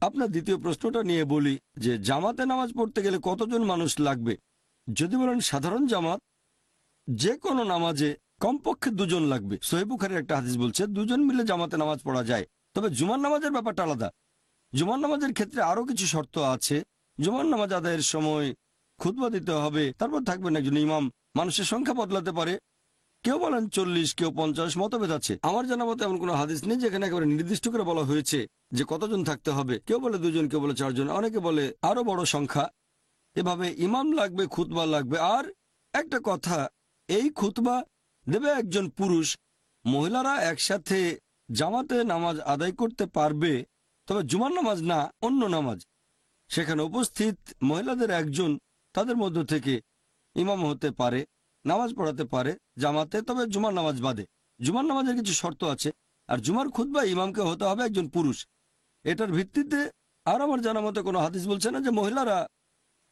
আপনার দ্বিতীয় প্রশ্নটা নিয়ে বলি যে জামাতে নামাজ পড়তে গেলে কতজন মানুষ লাগবে। যদি বলেন সাধারণ জামাত, যে কোনো নামাজে কমপক্ষে 2 জন লাগবে। সহিহ বুখারীর একটা হাদিস বলছে 2 জন মিলে জামাতে নামাজ পড়া যায়। তবে জুমার নামাজের ব্যাপারটা আলাদা। জুমার নামাজের ক্ষেত্রে আরো কিছু শর্ত আছে। জুমার নামাজ আদায়ের সময় খুতবা দিতে হবে, তারপর থাকবেন একজন ইমাম। মানুষের সংখ্যা বদলাতে পারে, কেউ বলেন 40, কেউ 50, মতভেদ আছে। আমার জানা মতে এমন কোনো হাদিস নেই যেখানে একেবারে নির্দিষ্ট করে বলা হয়েছে যে কতজন থাকতে হবে। কেউ বলে 2 জন, কেউ বলে 4 জন, অনেকে বলে আরো বড় সংখ্যা। এভাবে ইমাম লাগবে, খুতবা লাগবে। আর একটা কথা, এই খুতবা দেবে একজন পুরুষ। মহিলারা একসাথে জামাতে নামাজ আদায় করতে পারবে, তবে জুমার নামাজ না, অন্য নামাজ। সেখানে উপস্থিত মহিলাদের একজন তাদের মধ্য থেকে ইমাম হতে পারে, নামাজ পড়াতে পারে জামাতে, তবে জুমার নামাজ বাদে। জুমার নামাজের কিছু শর্ত আছে। আর জুমার খুতবা ইমামকে হতে হবে একজন পুরুষ। এটার ভিত্তিতে আর আমার জানা মতে কোনো হাদিস বলছে না যে মহিলারা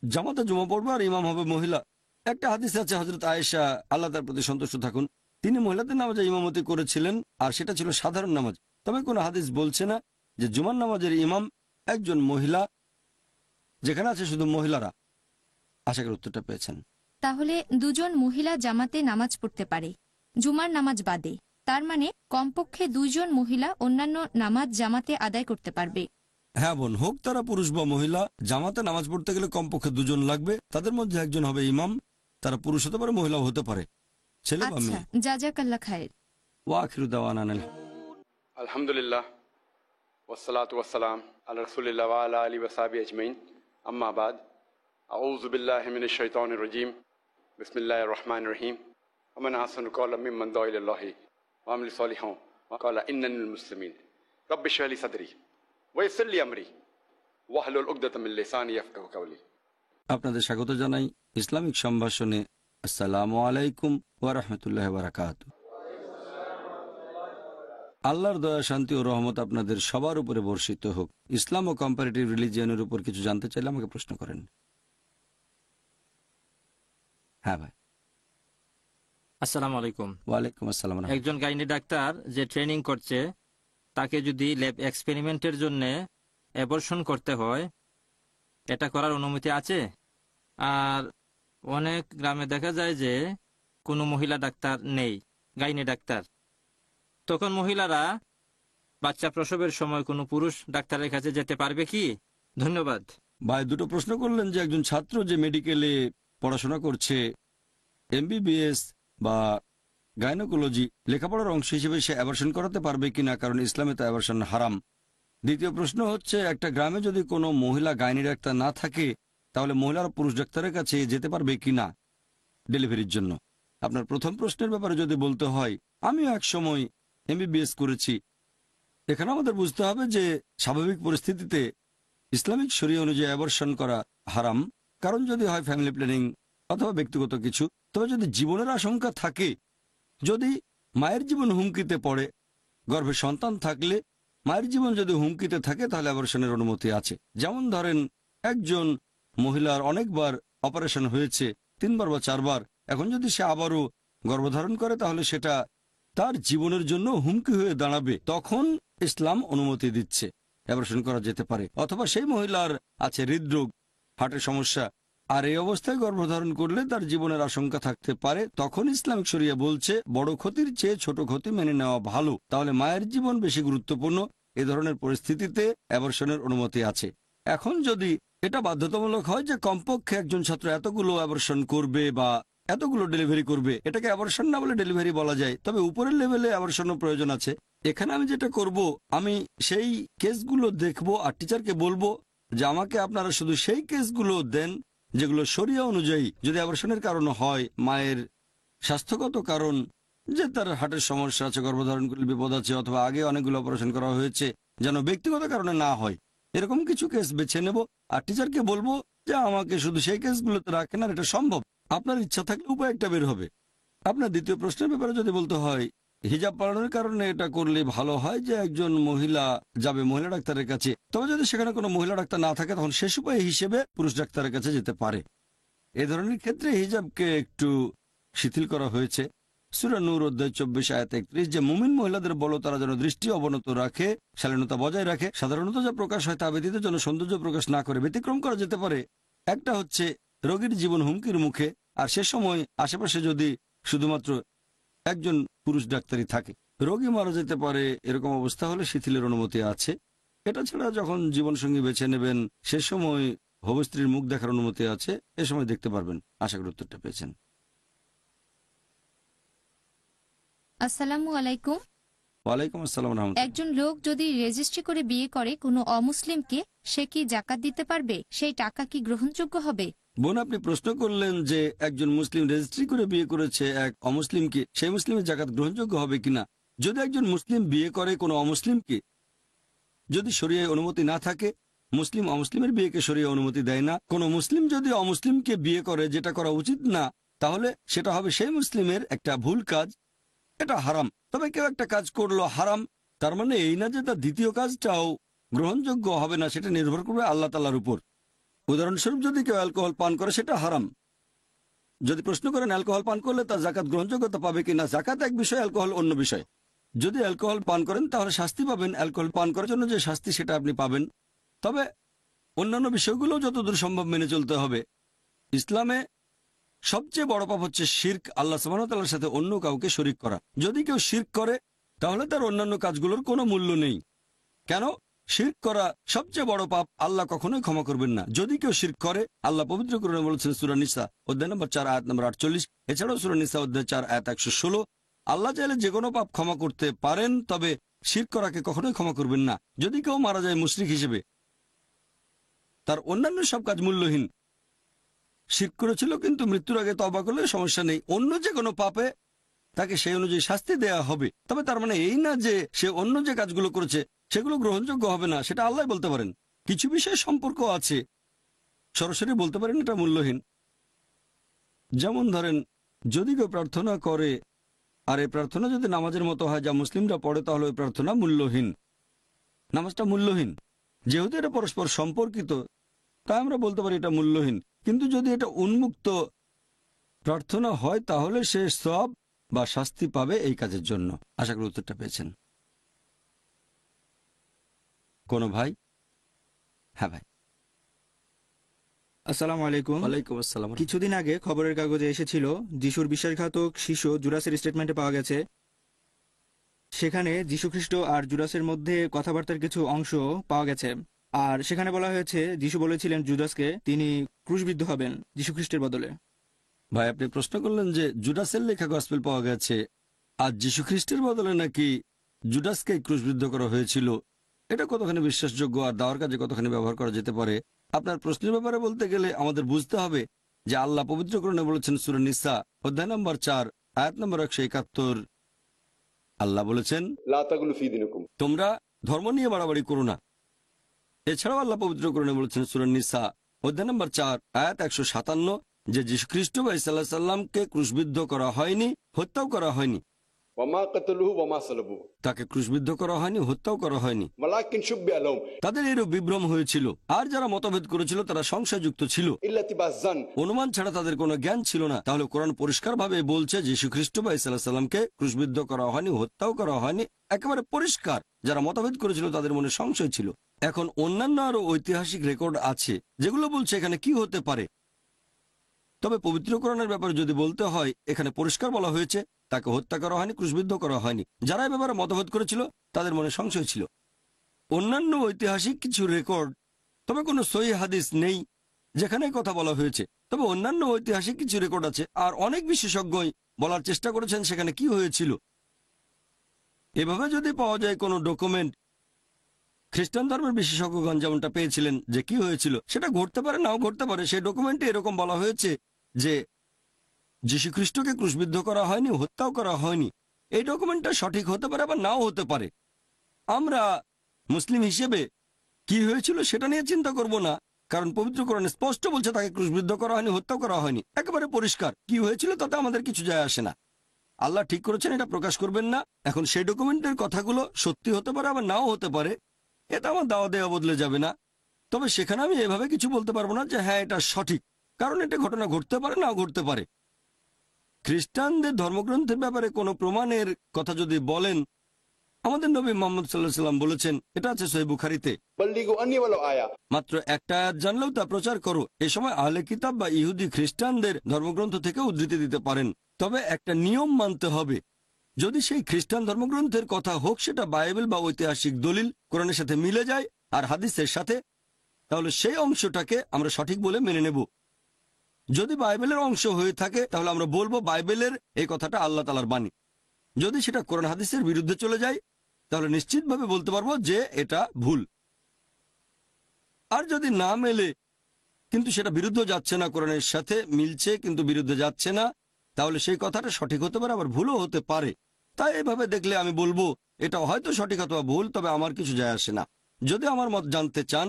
জামাতে জুমা পড়বে আর ইমাম হবে মহিলা। একটা হাদিস আছে, হযরত আয়েশা, আল্লাহ তার প্রতি সন্তুষ্ট থাকুন, তিনি মহিলাদের নামাজে ইমামতি করেছিলেন, আর সেটা ছিল সাধারণ নামাজ। তবে কোনো হাদিস বলছে না যে জুমার নামাজের ইমাম একজন মহিলা, যেখানে আছে শুধু মহিলারা। আশা করি উত্তরটা পেয়েছেন। তাহলে 2 জন মহিলা জামাতে নামাজ পড়তে পারে জুমার নামাজ বাদে। তার মানে কমপক্ষে 2 জন মহিলা অন্যান্য নামাজ জামাতে আদায় করতে পারবে। হ্যাঁ বোন, হোক তারা পুরুষ বা মহিলা, জামাতে নামাজ পড়তে গেলে কমপক্ষে 2 জন লাগবে। তাদের মধ্যে একজন হবে ইমাম। তারা পুরুষ হতে পারে, মহিলাও হতে পারে, ছেলে বা আচ্ছা, মেয়ে। জাযাকাল্লাহ খায়ের। ওয়া আখিরু দাওয়ানা আলহামদুলিল্লাহ ওয়াসসালাতু ওয়াসসালাম আলা রাসূলিল্লাহ ওয়া আলা আলিহি ওয়া সাহবিহি আজমাইন, আম্মা বাদ। আউযু বিল্লাহি মিনাশ শাইতানির রাজীম, বিসমিল্লাহির রহমানির রহিম। ওয়া মান আহসানু ক্বাওলাম মিম্মান দাআ ইলাল্লাহি ওয়া আমিলা সালিহান ওয়া ক্বালা ইন্নানি মিনাল মুসলিমিন। রাব্বি ইশরাহ লি সাদরি ওয়া ইয়াসসির লি আমরি ওয়াহলুল উকদাতাম মিন লিসানি ইয়াফকাহু কাওলি। আপনাদের স্বাগত জানাই ইসলামিক সম্ভাষণে। আসসালামু আলাইকুম ওয়া রাহমাতুল্লাহি ওয়া বারাকাতুহু। আল্লাহর দয়া, শান্তি ও রহমত আপনাদের সবার উপরে বর্ষিত হোক। ইসলাম ও কম্পারেটিভ রিলিজিয়নের উপর কিছু জানতে চাইলে আমাকে প্রশ্ন করেন। হ্যাঁ ভাই। আসসালামু আলাইকুম। ওয়ালাইকুম আসসালাম। একজন গাইনি ডাক্তার যে ট্রেনিং করছে, তাকে যদি ল্যাব এক্সপেরিমেন্টের জন্য অ্যাবর্শন করতে হয়, এটা করার অনুমতি আছে? আর অনেক গ্রামে দেখা যায় যে কোনো মহিলা ডাক্তার নেই, গাইনি ডাক্তার। তখন মহিলারা বাচ্চা প্রসবের সময় কোনো পুরুষ ডাক্তারের কাছে যেতে পারবে কি? ধন্যবাদ ভাই। দুটো প্রশ্ন করলেন যে একজন ছাত্র যে মেডিকেলে পড়াশোনা করছে, এমবিবিএস বা গাইনোকোলজি, লেখাপড়ার অংশ হিসেবে সে অ্যাবর্শন করাতে পারবে কিনা, কারণ ইসলামে তো অ্যাবর্শন হারাম। দ্বিতীয় প্রশ্ন হচ্ছে, একটা গ্রামে যদি কোনো মহিলা গাইনি ডাক্তার না থাকে, তাহলে মহিলারা পুরুষ ডাক্তারের কাছে যেতে পারবে কিনা ডেলিভারির জন্য। আপনার প্রথম প্রশ্নের ব্যাপারে যদি বলতে হয়, আমিও এক সময় এমবিবিএস করেছি। এখানে আমাদের বুঝতে হবে যে স্বাভাবিক পরিস্থিতিতে ইসলামিক শরিয়া অনুযায়ী অ্যাবর্শন করা হারাম, কারণ যদি হয় ফ্যামিলি প্ল্যানিং অথবা ব্যক্তিগত কিছু। তবে যদি জীবনের আশঙ্কা থাকে, যদি মায়ের জীবন হুমকিতে পড়ে, গর্ভে সন্তান থাকলে মায়ের জীবন যদি হুমকিতে থাকে, তাহলে অ্যাবর্শনের অনুমতি আছে। যেমন ধরেন একজন মহিলার অনেকবার অপারেশন হয়েছে, 3 বার বা 4 বার, এখন যদি সে আবারও গর্ভধারণ করে, তাহলে সেটা তার জীবনের জন্য হুমকি হয়ে দাঁড়াবে। তখন ইসলাম অনুমতি দিচ্ছে, অ্যাবর্শন করা যেতে পারে। অথবা সেই মহিলার আছে হৃদরোগ, হার্টের সমস্যা, আর এই অবস্থায় গর্ভধারণ করলে তার জীবনের আশঙ্কা থাকতে পারে, তখন ইসলামিক শরিয়া বলছে বড় ক্ষতির চেয়ে ছোট ক্ষতি মেনে নেওয়া ভালো। তাহলে মায়ের জীবন বেশি গুরুত্বপূর্ণ। এ ধরনের পরিস্থিতিতে অ্যাবর্শনের অনুমতি আছে। এখন যদি এটা বাধ্যতামূলক হয় যে কমপক্ষে একজন ছাত্র এতগুলো অ্যাবর্শন করবে বা এতগুলো ডেলিভারি করবে, এটাকে অ্যাবর্শন না বলে ডেলিভারি বলা যায়। তবে উপরের লেভেলে অ্যাবর্শনও প্রয়োজন আছে। এখানে আমি যেটা করব, আমি সেই কেসগুলো দেখব আর টিচারকে বলবো যে আমাকে আপনারা শুধু সেই কেসগুলো দেন যেগুলো শরিয়া অনুযায়ী, যদি অ্যাবর্শনের কারণ হয়, মায়ের স্বাস্থ্যগত কারণ যে তার হার্টের সমস্যা আছে, গর্ভধারণ করলে বিপদ আছে, অথবা আগে অনেকগুলো অপারেশন করা হয়েছে, যেন ব্যক্তিগত কারণে না হয়, এরকম কিছু কেস বেছে নেব। আর টিচারকে বলবো যে আমাকে শুধু সেই কেসগুলোতে রাখেন, আর এটা সম্ভব। আপনার ইচ্ছা থাকলে উপায় একটা বের হবে। আপনার দ্বিতীয় প্রশ্নের ব্যাপারে যদি বলতে হয়, হিজাব পালনের কারণে এটা করলে ভালো হয় যে একজন মহিলা যাবে মহিলা ডাক্তারের কাছে। তবে যদি সেখানে কোনো মহিলা ডাক্তার না থাকে, তখন শেষ উপায় হিসেবে পুরুষ ডাক্তারের কাছে যেতে পারে। এই ধরনের ক্ষেত্রে হিজাবকে একটু শিথিল করা হয়েছে। সূরা নূর অধ্যায় 24 আয়াত 31, যে মুমিন মহিলাদের বলো তারা যেন দৃষ্টি অবনত রাখে, শালীনতা বজায় রাখে, সাধারণত যা প্রকাশ হয় তা ব্যতীত যেন সৌন্দর্য প্রকাশ না করে। ব্যতিক্রম করা যেতে পারে। একটা হচ্ছে রোগীর জীবন হুমকির মুখে, আর সে সময় আশেপাশে যদি শুধুমাত্র একজন পুরুষ ডাক্তারই থাকে, রোগী মারা যেতে পারে, এরকম অবস্থা হলে শিথিলের অনুমতি আছে। এটা ছাড়া যখন জীবনসঙ্গী বেছে নেবেন সে সময় হবু স্ত্রীর মুখ দেখার অনুমতি আছে, এ সময় দেখতে পারবেন। আশা করি উত্তরটা পেয়েছেন। আসসালামু আলাইকুম। ওয়ালাইকুম আসসালাম রহমতুল্লাহ। একজন লোক যদি রেজিস্ট্রি করে বিয়ে করে কোনো অমুসলিমকে, সে কি জাকাত দিতে পারবে? সেই টাকা কি গ্রহণযোগ্য হবে? বোন, আপনি প্রশ্ন করলেন যে একজন মুসলিম রেজিস্ট্রি করে বিয়ে করেছে এক অমুসলিমকে, সেই মুসলিমের জাকাত গ্রহণযোগ্য হবে কিনা। যদি একজন মুসলিম বিয়ে করে কোনো অমুসলিমকে, যদি শরিয়ায় অনুমতি না থাকে, মুসলিম অমুসলিমের বিয়েকে শরিয়া অনুমতি দেয় না। কোনো মুসলিম যদি অমুসলিমকে বিয়ে করে, যেটা করা উচিত না, তাহলে সেটা হবে সেই মুসলিমের একটা ভুল কাজ, এটা হারাম। তবে কেউ একটা কাজ করলো হারাম, তার মানে এই না যে তার দ্বিতীয় কাজটাও গ্রহণযোগ্য হবে না, সেটা নির্ভর করবে আল্লাহ তাআলার উপর। উদাহরণস্বরূপ, যদি কেউ অ্যালকোহল পান করে, সেটা হারাম। যদি প্রশ্ন করেন অ্যালকোহল পান করলে তার জাকাত গ্রহণযোগ্যতা পাবে কিনা, জাকাত এক বিষয়, অ্যালকোহল অন্য বিষয়। যদি অ্যালকোহল পান করেন তাহলে শাস্তি পাবেন, অ্যালকোহল পান করার জন্য যে শাস্তি সেটা আপনি পাবেন। তবে অন্যান্য বিষয়গুলো যতদূর সম্ভব মেনে চলতে হবে। ইসলামে সবচেয়ে বড় পাপ হচ্ছে শিরক, আল্লাহ সুবহানাহু ওয়া তাআলার সাথে অন্য কাউকে শরীক করা। যদি কেউ শিরক করে তাহলে তার অন্যান্য কাজগুলোর কোনো মূল্য নেই। কেন? শিরক করা সবচেয়ে বড় পাপ, আল্লাহ কখনোই ক্ষমা করবেন না যদি কেউ শিরক করে। আল্লাহ পবিত্র কোরআনে বলেছেন সূরা নিসা অধ্যায় নম্বর 4 আয়াত নম্বর 48, এছাড়াও সূরা নিসা অধ্যায় 4 আয়াত 116, আল্লাহ চাইলে যে কোনো পাপ ক্ষমা করতে পারেন, তবে শিরক করাকে কখনোই ক্ষমা করবেন না। যদি কেউ মারা যায় মুশরিক হিসেবে, তার অন্যান্য সব কাজ মূল্যহীন। শিরক করেছিল কিন্তু মৃত্যুর আগে তওবা করলে সমস্যা নেই, অন্য যে কোনো পাপে তাকে সেই অনুযায়ী শাস্তি দেয়া হবে। তবে তার মানে এই না যে সে অন্য যে কাজগুলো করেছে সেগুলো গ্রহণযোগ্য হবে না, সেটা আল্লাহ বলতে পারেন। কিছু বিষয়ে সম্পর্ক আছে, সরাসরি বলতে পারেন এটা মূল্যহীন। যেমন ধরেন, যদি কেউ প্রার্থনা করে আর এই প্রার্থনা যদি নামাজের মতো হয় যা মুসলিমরা পড়ে, তাহলে ওই প্রার্থনা মূল্যহীন, নামাজটা মূল্যহীন। যেহেতু এটা পরস্পর সম্পর্কিত, তাই আমরা বলতে পারি এটা মূল্যহীন। কিন্তু যদি এটা উন্মুক্ত প্রার্থনা হয় তাহলে সে সওয়াব বা শাস্তি পাবে এই কাজের জন্য। আশা করি উত্তরটা পেয়েছেন। কোন ভাই? হ্যাঁ ভাই। আসসালামু আলাইকুম। ওয়ালাইকুম আসসালাম। কিছুদিন আগে খবরের কাগজে এসেছিল যিশুর বিশ্বাসঘাতক শিশু জুরাসের স্টেটমেন্টে পাওয়া গেছে। সেখানে যীশুখ্রিস্ট আর জুরাসের মধ্যে কথাবার্তার কিছু অংশ পাওয়া গেছে। আর সেখানে বলা হয়েছে যিশু বলেছিলেন জুদাসকে তিনি ক্রুশবিদ্ধ হবেন যীশুখ্রিস্টের বদলে। ভাই, আপনি প্রশ্ন করলেন যে জুডাসের লেখা গসপেল পাওয়া গেছে আর যীশু খ্রিস্টের বদলে নাকি জুডাসকে ক্রুশবিদ্ধ করা হয়েছিল, এটা কতখানি বিশ্বাসযোগ্য আর দাওয়ার কাজে কতখানি ব্যবহার করা যেতে পারে? আপনার প্রশ্নের ব্যাপারে বলতে গেলে আমাদের বুঝতে হবে যে আল্লাহ পবিত্র কোরআনে বলেছেন সূরা নিসা অধ্যায় নম্বর 4 আয়াত নম্বর 171, আল্লাহ বলেছেন তোমরা ধর্ম নিয়ে বাড়াবাড়ি করো না। এছাড়াও আল্লাহ পবিত্র কোরআনে বলেছেন সূরা নিসা অধ্যায় নম্বর 4 আয়াত 157 যে যীশু খ্রিস্ট বা ঈসা আলাইহিস সালামকে ক্রুশবিদ্ধ করা হয়নি, হত্যাও করা হয়নি। তাকে ক্রুশবিদ্ধ করা হয়নি, হত্যাও করা হয়নি, তাদের এরূপ বিভ্রম হয়েছিল। আর যারা মতভেদ করেছিল তারা সংশয়যুক্ত ছিল, অনুমান ছাড়া তাদের কোনো জ্ঞান ছিল না। তাহলে কোরআন পরিষ্কার ভাবে বলছে যীশু খ্রিস্ট বা ঈসা আলাইহিস সালামকে ক্রুশবিদ্ধ করা হয়নি, হত্যাও করা হয়নি, একেবারে পরিষ্কার। যারা মতভেদ করেছিল তাদের মনে সংশয় ছিল। এখন অন্যান্য আরো ঐতিহাসিক রেকর্ড আছে যেগুলো বলছে এখানে কি হতে পারে। তবে পবিত্র কোরআনের ব্যাপারে যদি বলতে হয়, এখানে পরিষ্কার বলা হয়েছে তাকে হত্যা করা হয়নি, ক্রুশবিদ্ধ করা হয়নি। যারা এ ব্যাপারে মতভেদ করেছিল তাদের মনে সংশয় ছিল। অন্যান্য ঐতিহাসিক কিছু রেকর্ড, তবে কোনো সহিহ হাদিস নেই যেখানে কথা বলা হয়েছে। তবে অন্যান্য ঐতিহাসিক কিছু রেকর্ড আছে, আর অনেক বিশেষজ্ঞই বলার চেষ্টা করেছেন সেখানে কি হয়েছিল। এভাবে যদি পাওয়া যায় কোনো ডকুমেন্ট, খ্রিস্টান ধর্মের বিশেষজ্ঞগণ যেমনটা পেয়েছিলেন যে কি হয়েছিল, সেটা ঘটতে পারে নাও ঘটতে পারে। সেই ডকুমেন্টে এরকম বলা হয়েছে যে যীশু খ্রিস্টকে ক্রুশবিদ্ধ করা হয়নি, হত্যাও করা হয়নি, এই ডকুমেন্টটা সঠিক হতে পারে আবার নাও হতে পারে। আমরা মুসলিম হিসেবে কি হয়েছিল সেটা নিয়ে চিন্তা করব না, কারণ পবিত্র কোরআনে স্পষ্ট বলছে তাকে ক্রুশবিদ্ধ করা হয়নি, হত্যা করা হয়নি, একেবারে পরিষ্কার। কি হয়েছিল তাতে আমাদের কিছু যায় আসে না। আল্লাহ ঠিক করেছেন, এটা প্রকাশ করবেন না। এখন সেই ডকুমেন্টের কথাগুলো সত্যি হতে পারে আবার নাও হতে পারে, এটা আমার দাওয়া দেওয়া বদলে যাবে না। তবে সেখানে আমি এভাবে কিছু বলতে পারবো না যে হ্যাঁ এটা সঠিক, কারণ এটা ঘটনা ঘটতে পারে, নাও ঘটতে পারে। খ্রিস্টানদের ধর্মগ্রন্থের ব্যাপারে কোনো প্রমাণের কথা যদি বলেন, আমাদের নবী মুহাম্মদ সাল্লাল্লাহু আলাইহি ওয়াসাল্লাম বলেছেন, এটা আছে সহিহ বুখারীতে, মাত্র একটা আয়াত জানলেও তা প্রচার করো। এ সময় আহলে কিতাব বা ইহুদি খ্রিস্টানদের ধর্মগ্রন্থ থেকে উদ্ধৃতি দিতে পারেন, তবে একটা নিয়ম মানতে হবে। যদি সেই খ্রিস্টান ধর্মগ্রন্থের কথা হোক সেটা বাইবেল বা ঐতিহাসিক দলিল কোরআনের সাথে মিলে যায় আর হাদিসের সাথে, তাহলে সেই অংশটাকে আমরা সঠিক বলে মেনে নেব। যদি বাইবেলের অংশ হয়ে থাকে তাহলে আমরা বলবো বাইবেলের এই কথাটা আল্লাহ তাআলার বাণী। যদি সেটা কোরআন হাদিসের বিরুদ্ধে চলে যায় তাহলে নিশ্চিতভাবে বলতে পারবো যে এটা ভুল। আর যদি না মেলে কিন্তু সেটা বিরুদ্ধে যাচ্ছে না, কোরআনের সাথে মিলছে কিন্তু বিরুদ্ধে যাচ্ছে না, তাহলে সেই কথাটা সঠিক হতে পারে আবার ভুলও হতে পারে। তাই এভাবে দেখলে আমি বলবো এটা হয়তো সঠিক অথবা ভুল, তবে আমার কিছু যায় আসে না। যদি আমার মত জানতে চান,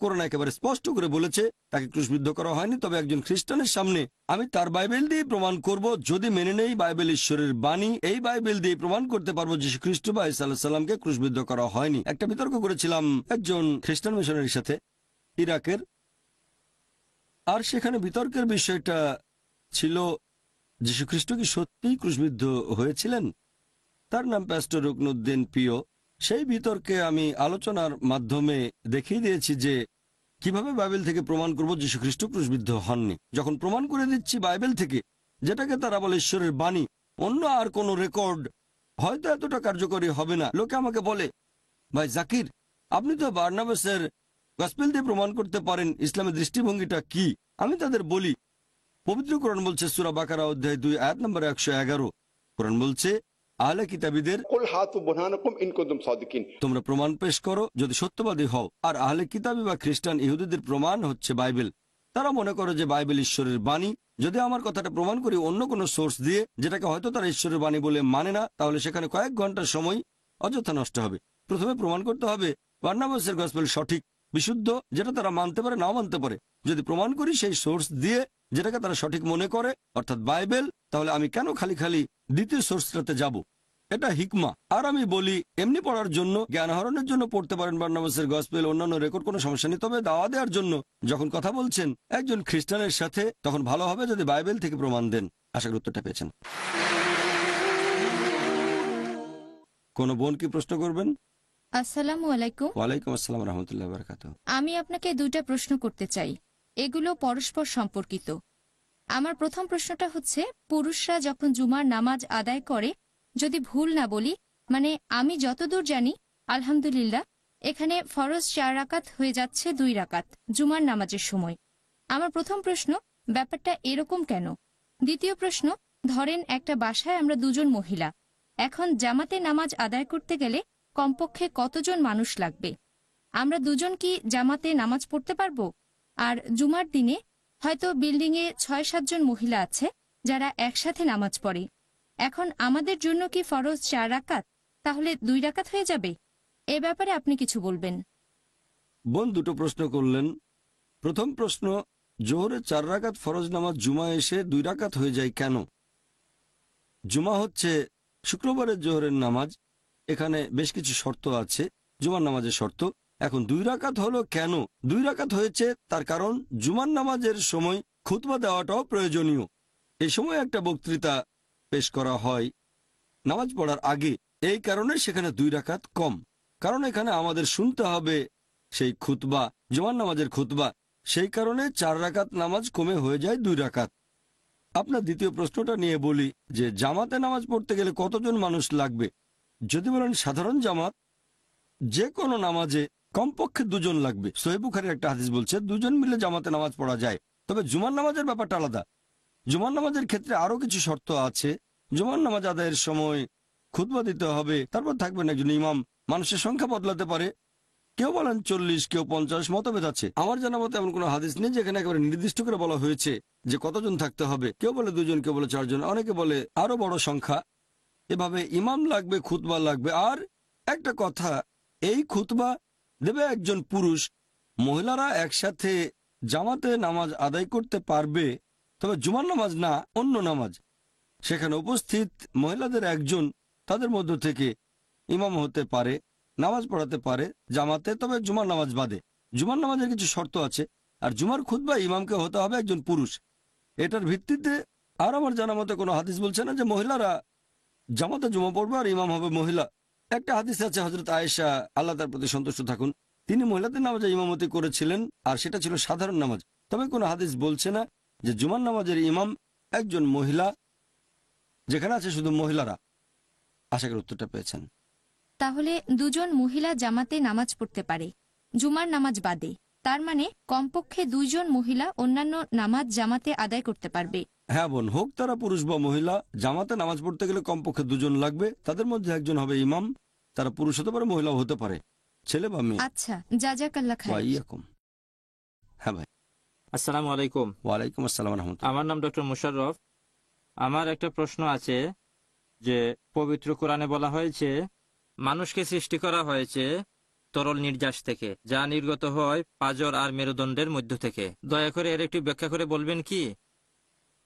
কোরআন একেবারে স্পষ্ট করে বলেছে তাকে ক্রুশবিদ্ধ করা হয়নি, তবে একজন খ্রিস্টানের সামনে আমি তার বাইবেল দিয়ে প্রমাণ করব, যদি মেনে নেই বাইবেল ঈশ্বরের বাণী, এই বাইবেল দিয়ে প্রমাণ করতে পারবো যীশু খ্রিস্ট বা ঈসা আলাইহিস সালামকে ক্রুশবিদ্ধ করা হয়নি। একটা বিতর্ক করেছিলাম একজন খ্রিস্টান মিশনারির সাথে ইরাকের, আর সেখানে বিতর্কের বিষয়টা ছিল যীশু খ্রিস্ট কি সত্যিই ক্রুশবিদ্ধ হয়েছিলেন। তার নাম প্যাস্টর রুকনুদ্দিন পিও। সেই বিতর্কে আমি আলোচনার মাধ্যমে দেখিয়ে দিয়েছি যে কিভাবে বাইবেল থেকে প্রমাণ করব যীশু খ্রিস্ট ক্রুশবিদ্ধ হননি। যখন প্রমাণ করে দিচ্ছি বাইবেল থেকে, যেটাকে তারা বলে ঈশ্বরের বাণী, অন্য আর কোনো রেকর্ড হয়তো এতটা কার্যকরী হবে না। লোকে আমাকে বলে, ভাই জাকির, আপনি তো বার্নাবাসের গসপেল দিয়ে প্রমাণ করতে পারেন ইসলামের দৃষ্টিভঙ্গিটা কি। আমি তাদের বলি, পবিত্র কোরআন বলছে সূরা বাকারা অধ্যায় 2 আয়াত নম্বর 111, কোরআন বলছে আহলে কিতাবীদের তোমরা প্রমাণ পেশ করো যদি সত্যবাদী হও। আর আহলে কিতাবী বা খ্রিস্টান ইহুদিদের প্রমাণ হচ্ছে বাইবেল। তারা মনে করে যে বাইবেল ঈশ্বরের বাণী। যদি আমার কথাটা প্রমাণ করি অন্য কোনো সোর্স দিয়ে, যেটাকে হয়তো তারা ঈশ্বরের বাণী বলে মানে না, তাহলে সেখানে কয়েক ঘন্টার সময় অযথা নষ্ট হবে। প্রথমে প্রমাণ করতে হবে বার্নাবাসের গসপেল সঠিক, বিশুদ্ধ, যেটা তারা মানতে পারে নাও মানতে পারে। যদি প্রমাণ করি সেই সোর্স দিয়ে যেটাকে তারা সঠিক মনে করে, অর্থাৎ বাইবেল, তাহলে আমি কেন খালি খালি দ্বিতীয় সোর্সটাতে যাব? এটা হিকমা। আর আমি বলি এমনি পড়ার জন্য, জ্ঞান আহরণের জন্য পড়তে পারেন বার্নাবাসের গসপেল, অন্যান্য রেকর্ড, কোনো সমস্যা নেই। তবে দাওয়া দেওয়ার জন্য যখন কথা বলছেন একজন খ্রিস্টানের সাথে, তখন ভালো হবে যদি বাইবেল থেকে প্রমাণ দেন। আশা করি উত্তরটা পেয়েছেন। কোন বোন কি প্রশ্ন করবেন? আসসালামু আলাইকুম। ওয়ালাইকুম আসসালাম রহমতুল্লাহ বারাকাতুহু। আমি আপনাকে দুইটা প্রশ্ন করতে চাই, এগুলো পরস্পর সম্পর্কিত। আমার প্রথম প্রশ্নটা হচ্ছে, পুরুষরা যখন জুমার নামাজ আদায় করে, যদি ভুল না বলি, মানে আমি যতদূর জানি আলহামদুলিল্লাহ এখানে ফরজ 4 রাকাত হয়ে যাচ্ছে 2 রাকাত জুমার নামাজের সময়। আমার প্রথম প্রশ্ন, ব্যাপারটা এরকম কেন? দ্বিতীয় প্রশ্ন, ধরেন একটা বাসায় আমরা দুজন মহিলা, এখন জামাতে নামাজ আদায় করতে গেলে কমপক্ষে কতজন মানুষ লাগবে? আমরা দুজন কি জামাতে নামাজ পড়তে পারবো? আর জুমার দিনে হয়তো বিল্ডিংয়ে 6-7 জন মহিলা আছে যারা একসাথে নামাজ পড়ে, এখন আমাদের জন্য কি ফরজ 4 রাকাত, তাহলে 2 রাকাত হয়ে যাবে? এ ব্যাপারে আপনি কিছু বলবেন। বোন দুটো প্রশ্ন করলেন। প্রথম প্রশ্ন, জোহরে 4 রাকাত ফরজ নামাজ জুমা এসে 2 রাকাত হয়ে যায় কেন? জুমা হচ্ছে শুক্রবারের জোহরের নামাজ, এখানে বেশ কিছু শর্ত আছে জুমার নামাজের শর্ত। এখন 2 রাকাত হলো কেন? 2 রাকাত হয়েছে তার কারণ জুমার নামাজের সময় খুতবা দেওয়াটাও প্রয়োজনীয়। এই সময় একটা বক্তৃতা পেশ করা হয় নামাজ পড়ার আগে, এই কারণে সেখানে 2 রাকাত কম। কারণ এখানে আমাদের শুনতে হবে সেই খুতবা, জুমার নামাজের খুতবা, সেই কারণে 4 রাকাত নামাজ কমে হয়ে যায় 2 রাকাত। আপনার দ্বিতীয় প্রশ্নটা নিয়ে বলি যে জামাতে নামাজ পড়তে গেলে কতজন মানুষ লাগবে। যদি বলেন সাধারণ জামাত, যে কোনো নামাজে কমপক্ষে 2 জন লাগবে। সহিহ বুখারীর একটা হাদিস বলছে 2 জন মিলে জামাতে নামাজ পড়া যায়। তবে জুমার নামাজের ব্যাপারটা আলাদা। জুমার নামাজের ক্ষেত্রে আরো কিছু শর্ত আছে। জুমার নামাজ আদায়ের সময় খুতবা দিতে হবে, তারপর থাকবেন একজন ইমাম। মানুষের সংখ্যা বদলাতে পারে, কেউ বলেন 40, কেউ 50, মতভেদ আছে। আমার জানা মতে এমন কোনো হাদিস নেই যেখানে একেবারে নির্দিষ্ট করে বলা হয়েছে যে কতজন থাকতে হবে। কেউ বলে 2 জন, কেউ বলে 4 জন, অনেকে বলে আরো বড় সংখ্যা। এভাবে ইমাম লাগবে, খুতবা লাগবে। আর একটা কথা, এই খুতবা দেবে একজন পুরুষ। মহিলারা একসাথে জামাতে নামাজ আদায় করতে পারবে, তবে জুমার নামাজ না, অন্য নামাজ। সেখানে উপস্থিত মহিলাদের একজন তাদের মধ্য থেকে ইমাম হতে পারে, নামাজ পড়াতে পারে জামাতে, তবে জুমার নামাজ বাদে। জুমার নামাজের কিছু শর্ত আছে। আর জুমার খুতবা ইমামকে হতে হবে একজন পুরুষ। এটার ভিত্তিতে আর আমার জানা মতে কোনো হাদিস বলছে না যে মহিলারা জামাতে জুমা পড়বে আর ইমাম হবে মহিলা। একটা হাদিস আছে, হযরত আয়েশা, আল্লাহ তার প্রতি সন্তুষ্ট থাকুন, তিনি মহিলাদের নামাজে ইমামতি করেছিলেন, আর সেটা ছিল সাধারণ নামাজ। তবে কোনো হাদিস বলছে না যে জুমার নামাজের ইমাম একজন মহিলা, যেখানে আছে শুধু মহিলারা। আশা করি উত্তরটা পেয়েছেন। তাহলে 2 জন মহিলা জামাতে নামাজ পড়তে পারে, জুমার নামাজ বাদে। তার মানে কমপক্ষে 2 জন মহিলা অন্যান্য নামাজ জামাতে আদায় করতে পারবে। হ্যাঁ বোন, হোক তারা পুরুষ বা মহিলা, জামাতে নামাজ পড়তে গেলে কমপক্ষে 2 জন লাগবে। তাদের মধ্যে একজন হবে ইমাম। তারা পুরুষ হতে পারে, মহিলাও হতে পারে, ছেলে বা মেয়ে। আচ্ছা, জাযাকাল্লাহ খাইর। ওয়াইয়াকুম। হ্যাঁ ভাই। আসসালামু আলাইকুম। ওয়ালাইকুম আসসালাম রাহমাতুল্লাহ। আমার নাম ডক্টর মুশাররফ। আমার একটা প্রশ্ন আছে যে পবিত্র কোরআনে বলা হয়েছে মানুষকে সৃষ্টি করা হয়েছে তরল নির্যাস থেকে, যা নির্গত হয় পাঁজর আর মেরুদণ্ডের মধ্য থেকে। দয়া করে এর একটু ব্যাখ্যা করে বলবেন কি?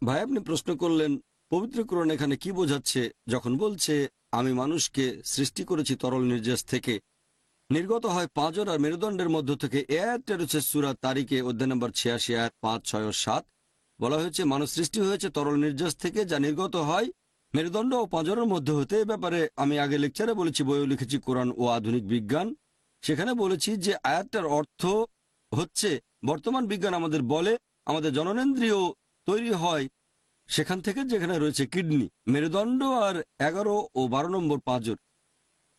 ভাই, আপনি প্রশ্ন করলেন পবিত্র কোরআন এখানে কি বোঝাচ্ছে যখন বলছে আমি মানুষকে সৃষ্টি করেছি তরল নির্যাস থেকে, নির্গত হয় পাঁজর আর মেরুদণ্ডের মধ্য থেকে। এ আয়াতটা রয়েছে সূরা তারিকে অধ্যায় নম্বর 86, আয়াত 5, 6 ও 7। বলা হয়েছে মানুষ সৃষ্টি হয়েছে তরল নির্যাস থেকে, যা নির্গত হয় মেরুদণ্ড ও পাঁজরের মধ্যে হতে। এ ব্যাপারে আমি আগে লেকচারে বলেছি, বইও লিখেছি, কোরআন ও আধুনিক বিজ্ঞান। সেখানে বলেছি যে আয়াতটার অর্থ হচ্ছে বর্তমান বিজ্ঞান আমাদের বলে আমাদের জননেন্দ্রিয় তৈরি হয় সেখান থেকে, যেখানে রয়েছে কিডনি, মেরুদণ্ড আর 11 ও 12 নম্বর পাঁজর।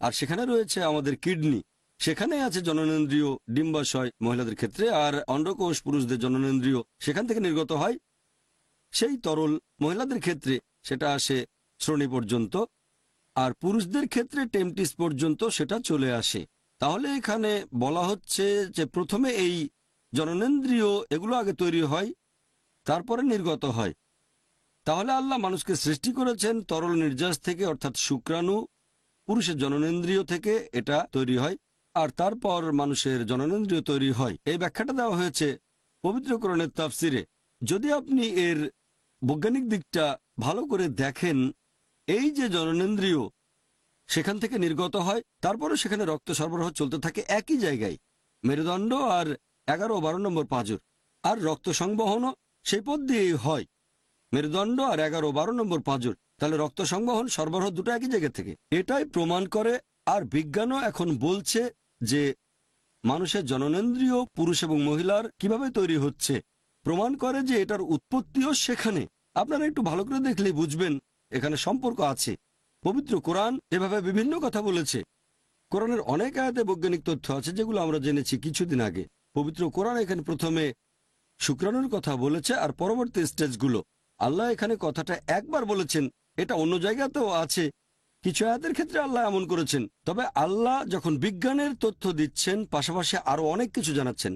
আর সেখানে রয়েছে আমাদের কিডনি, সেখানে আছে জননেন্দ্রিয়, ডিম্বাশয় মহিলাদের ক্ষেত্রে, আর অন্ডকোষ পুরুষদের জননেন্দ্রিয়। সেখান থেকে নির্গত হয় সেই তরল। মহিলাদের ক্ষেত্রে সেটা আসে শ্রোণী পর্যন্ত, আর পুরুষদের ক্ষেত্রে টেমটিস পর্যন্ত সেটা চলে আসে। তাহলে এখানে বলা হচ্ছে যে প্রথমে এই জননেন্দ্রিয় এগুলো আগে তৈরি হয়, তারপরে নির্গত হয়। তাহলে আল্লাহ মানুষকে সৃষ্টি করেছেন তরল নির্যাস থেকে, অর্থাৎ শুক্রাণু, পুরুষের জননেন্দ্রিয় থেকে এটা তৈরি হয়, আর তারপর মানুষের জননেন্দ্রিয় তৈরি হয়। এই ব্যাখ্যাটা দেওয়া হয়েছে পবিত্র কোরআনের তাফসিরে। যদি আপনি এর বৈজ্ঞানিক দিকটা ভালো করে দেখেন, এই যে জননেন্দ্রিয় সেখান থেকে নির্গত হয়, তারপরে সেখানে রক্ত সরবরাহ চলতে থাকে একই জায়গায়, মেরুদণ্ড আর 11 ও 12 নম্বর পাঁজর, আর রক্ত সংবহনও সেই পথ দিয়েই হয়, মেরুদণ্ড আর 11 ও 12 নম্বর পাঁজর। তাহলে রক্ত সংবহন, সরবরাহ দুটো একই জায়গা থেকে। এটাই প্রমাণ করে। আর বিজ্ঞানও এখন বলছে যে মানুষের জননেন্দ্রিয় পুরুষ এবং মহিলার কিভাবে তৈরি হচ্ছে, প্রমাণ করে যে এটার উৎপত্তিও সেখানে। আপনারা একটু ভালো করে দেখলেই বুঝবেন এখানে সম্পর্ক আছে। পবিত্র কোরআন এভাবে বিভিন্ন কথা বলেছে। কোরআনের অনেক আয়াতে বৈজ্ঞানিক তথ্য আছে যেগুলো আমরা জেনেছি কিছুদিন আগে। পবিত্র কোরআন এখানে প্রথমে শুক্রাণুর কথা বলেছে, আর পরবর্তী স্টেজগুলো। আল্লাহ এখানে কথাটা একবার বলেছেন, এটা অন্য জায়গাতেও আছে, কিছু আয়াতের ক্ষেত্রে আল্লাহ এমন করেছেন। তবে আল্লাহ যখন বিজ্ঞানের তথ্য দিচ্ছেন, পাশাপাশি আরো অনেক কিছু জানাচ্ছেন।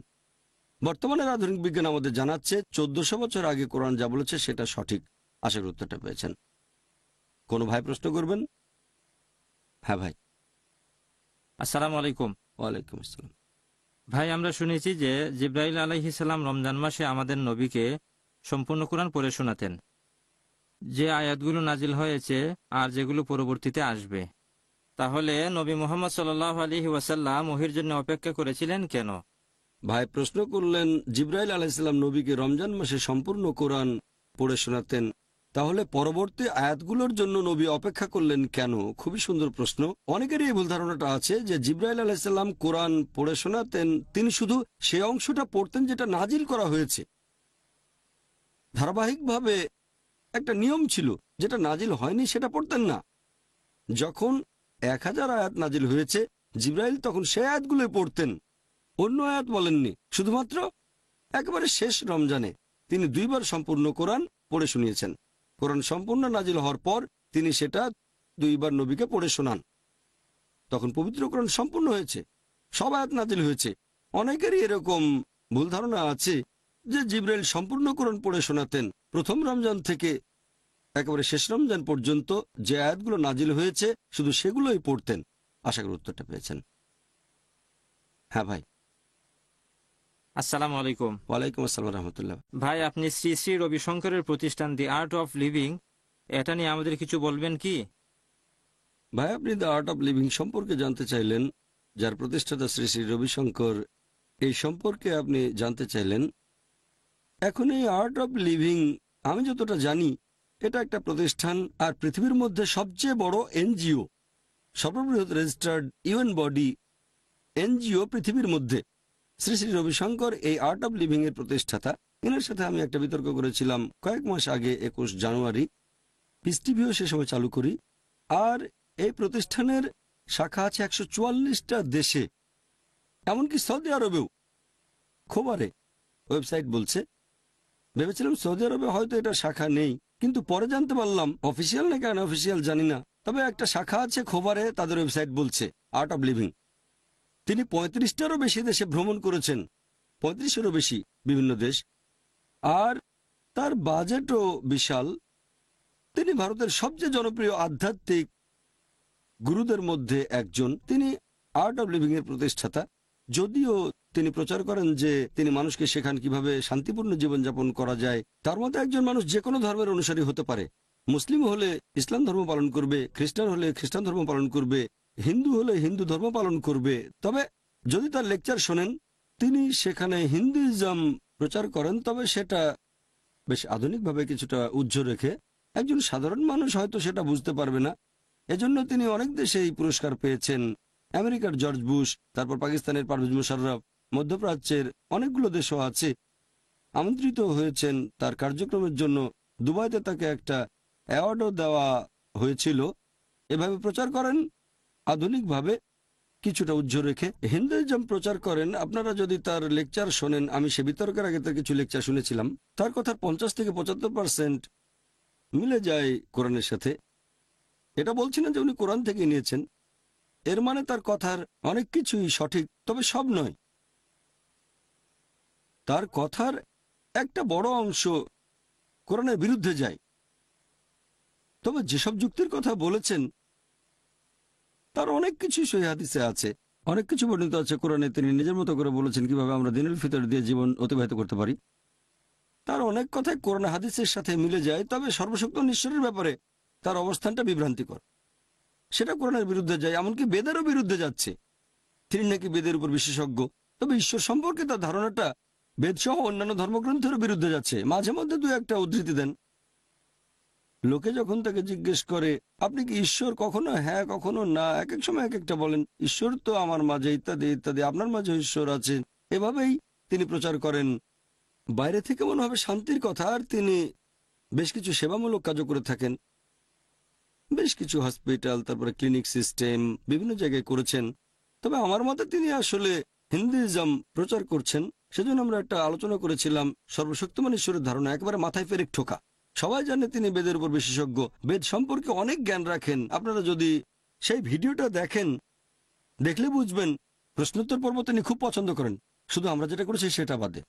বর্তমানের আধুনিক বিজ্ঞান আমাদের জানাচ্ছে 1400 বছর আগে কোরআন যা বলেছে সেটা সঠিক। আশা করি উত্তরটা পেয়েছেন। কোনো ভাই প্রশ্ন করবেন? হ্যাঁ ভাই। আসসালামু আলাইকুম। ওয়ালাইকুম আসসালাম। ভাই, আমরা শুনেছি যে জিব্রাইল আলাইহিস সালাম রমজান মাসে আমাদের নবীকে সম্পূর্ণ কোরআন পড়ে শোনাতেন, যে আয়াতগুলো নাজিল হয়েছে আর যেগুলো পরবর্তীতে আসবে। তাহলে নবী মুহাম্মদ সাল্লাল্লাহু আলাইহি ওয়াসাল্লাম ওহীর জন্য অপেক্ষা করেছিলেন কেন? ভাই প্রশ্ন করলেন জিব্রাইল আলাইহিস সালাম নবীকে রমজান মাসে সম্পূর্ণ কোরআন পড়ে শোনাতেন, তাহলে পরবর্তী আয়াতগুলোর জন্য নবী অপেক্ষা করলেন কেন? খুবই সুন্দর প্রশ্ন। অনেকেরই এই ভুল ধারণাটা আছে যে জিব্রাইল আলাইহিস সালাম কোরআন পড়ে শোনাতেন, তিনি শুধু সেই অংশটা পড়তেন যেটা নাজিল করা হয়েছে। ধারাবাহিকভাবে একটা নিয়ম ছিল, যেটা নাজিল হয়নি সেটা পড়তেন না। যখন 1000 আয়াত নাজিল হয়েছে, জিব্রাইল তখন সেই আয়াতগুলোই পড়তেন, অন্য আয়াত বলেননি। শুধুমাত্র একেবারে শেষ রমজানে তিনি 2 বার সম্পূর্ণ কোরআন পড়ে শুনিয়েছেন। কোরআন সম্পূর্ণ নাজিল হওয়ার পর তিনি সেটা 2 বার নবীকে পড়ে শোনান, তখন পবিত্র কোরআন সম্পূর্ণ হয়েছে। সব আয়াত নাজিল হয়েছে। অনেকেরই এরকম ভুল ধারণা আছে যে জিবরাইল সম্পূর্ণ কোরআন পড়ে শোনাতেন। প্রথম রমজান থেকে একেবারে শেষ রমজান পর্যন্ত যে আয়াতগুলো নাজিল হয়েছে শুধু সেগুলোই পড়তেন। আশা করি উত্তরটা পেয়েছেন। হ্যাঁ ভাই। আসসালামু আলাইকুম। ওয়ালাইকুম আসসালাম রহমতুল্লাহ। ভাই, আপনি শ্রী শ্রী রবিশঙ্করের প্রতিষ্ঠান দি আর্ট অফ লিভিং, এটা নিয়ে আমাদের কিছু বলবেন কি? ভাই, আপনি দ্য আর্ট অফ লিভিং সম্পর্কে জানতে চাইলেন, যার প্রতিষ্ঠাতা শ্রী শ্রী রবিশঙ্কর, এই সম্পর্কে আপনি জানতে চাইলেন। এখন এই আর্ট অফ লিভিং আমি যতটা জানি এটা একটা প্রতিষ্ঠান, আর পৃথিবীর মধ্যে সবচেয়ে বড় এনজিও, সর্ববৃহৎ রেজিস্টার্ড ইউএন বডি এনজিও পৃথিবীর মধ্যে। শ্রী শ্রী রবিশঙ্কর এই আর্ট অফ লিভিং এর প্রতিষ্ঠাতা। এনার সাথে আমি একটা বিতর্ক করেছিলাম কয়েক মাস আগে, 21 জানুয়ারি। পিস টিভিও সে সময় চালু করি। আর এই প্রতিষ্ঠানের শাখা আছে 144টা দেশে, এমনকি সৌদি আরবেও। খোবারে ওয়েবসাইট বলছে। ভেবেছিলাম সৌদি আরবে হয়তো এটা শাখা নেই, কিন্তু পরে জানতে পারলাম অফিসিয়াল নাকি আনঅফিসিয়াল জানি না, তবে একটা শাখা আছে খোবারে, তাদের ওয়েবসাইট বলছে আর্ট অফ লিভিং। তিনি 35টারও বেশি দেশে ভ্রমণ করেছেন, 35-এরও বেশি বিভিন্ন দেশ। আর তার বাজেটও বিশাল। তিনি ভারতের সবচেয়ে জনপ্রিয় আধ্যাত্মিক গুরুদের মধ্যে একজন। তিনি আর্ট অফ লিভিং এর প্রতিষ্ঠাতা। যদিও তিনি প্রচার করেন যে তিনি মানুষকে শেখান কিভাবে শান্তিপূর্ণ জীবনযাপন করা যায়। তার মধ্যে একজন মানুষ যে কোনো ধর্মের অনুসারী হতে পারে। মুসলিম হলে ইসলাম ধর্ম পালন করবে, খ্রিস্টান হলে খ্রিস্টান ধর্ম পালন করবে, হিন্দু হলে হিন্দু ধর্ম পালন করবে। তবে যদি তার লেকচার শোনেন, তিনি সেখানে হিন্দুইজম প্রচার করেন, তবে সেটা বেশ আধুনিকভাবে কিছুটা উজ্জ্বল রেখে। একজন সাধারণ মানুষ হয়তো সেটা বুঝতে পারবে না। এজন্য তিনি অনেক দেশে এই পুরস্কার পেয়েছেন। আমেরিকার জর্জ বুশ, তারপর পাকিস্তানের পারভেজ মুশাররফ, মধ্যপ্রাচ্যের অনেকগুলো দেশও আছে। আমন্ত্রিত হয়েছেন তার কার্যক্রমের জন্য। দুবাইতে তাকে একটা অ্যাওয়ার্ডও দেওয়া হয়েছিল। এভাবে প্রচার করেন আধুনিকভাবে, কিছুটা উজ্জ্বল রেখে। হিন্দুইজম প্রচার করেন। আপনারা যদি তার লেকচার শোনেন, আমি সে বিতর্কের আগে তার কিছু লেকচার শুনেছিলাম, তার কথার 50 থেকে 75% মিলে যায় কোরআনের সাথে। এটা বলছি না যে উনি কোরআন থেকে নিয়েছেন, এর মানে তার কথার অনেক কিছুই সঠিক, তবে সব নয়। তার কথার একটা বড় অংশ কোরআনের বিরুদ্ধে যায়। তবে যেসব যুক্তির কথা বলেছেন তার অনেক কিছু সহিহ হাদিসে আছে, অনেক কিছু বর্ণিত আছে কোরআনে। তিনি নিজের মতো করে বলেছেন কিভাবে আমরা দিনের ভিতর দিয়ে জীবন অতিবাহিত করতে পারি। তার অনেক কথাই কোরআন হাদিসের সাথে মিলে যায়, তবে সর্বশক্ত ঈশ্বরের ব্যাপারে তার অবস্থানটা বিভ্রান্তিকর। সেটা কোরআনের বিরুদ্ধে যায়, এমনকি বেদেরও বিরুদ্ধে যাচ্ছে। তিনি নাকি বেদের উপর বিশেষজ্ঞ, তবে ঈশ্বর সম্পর্কে তার ধারণাটা বেদ সহ অন্যান্য ধর্মগ্রন্থের বিরুদ্ধে যাচ্ছে। মাঝে মধ্যে দু একটা উদ্ধৃতি দেন। লোকে যখন তাকে জিজ্ঞেস করে আপনি কি ঈশ্বর, কখনো হ্যাঁ কখনো না, এক এক সময় এক একটা বলেন ঈশ্বর তো আমার মাঝে, ইত্যাদি ইত্যাদি, আপনার মাঝে ঈশ্বর আছেন। এভাবেই তিনি প্রচার করেন। বাইরে থেকে মনে হবে শান্তির কথা, আর তিনি বেশ কিছু সেবামূলক কাজও করে থাকেন। বেশ কিছু হসপিটাল, তারপরে ক্লিনিক সিস্টেম বিভিন্ন জায়গায় করেছেন। তবে আমার মতে তিনি আসলে হিন্দুইজম প্রচার করছেন। সেজন্য আমরা একটা আলোচনা করেছিলাম, সর্বশক্তিমান ঈশ্বরের ধারণা একেবারে মাথায় পেরেক ঠোকা। সবাই জানে তিনি বেদের উপর বিশেষজ্ঞ, বেদ সম্পর্কে অনেক জ্ঞান রাখেন। আপনারা যদি সেই ভিডিওটা দেখেন, দেখলে বুঝবেন প্রশ্নোত্তর পর্ব তিনি খুব পছন্দ করেন, শুধু আমরা যেটা করেছি সেটা বাদে।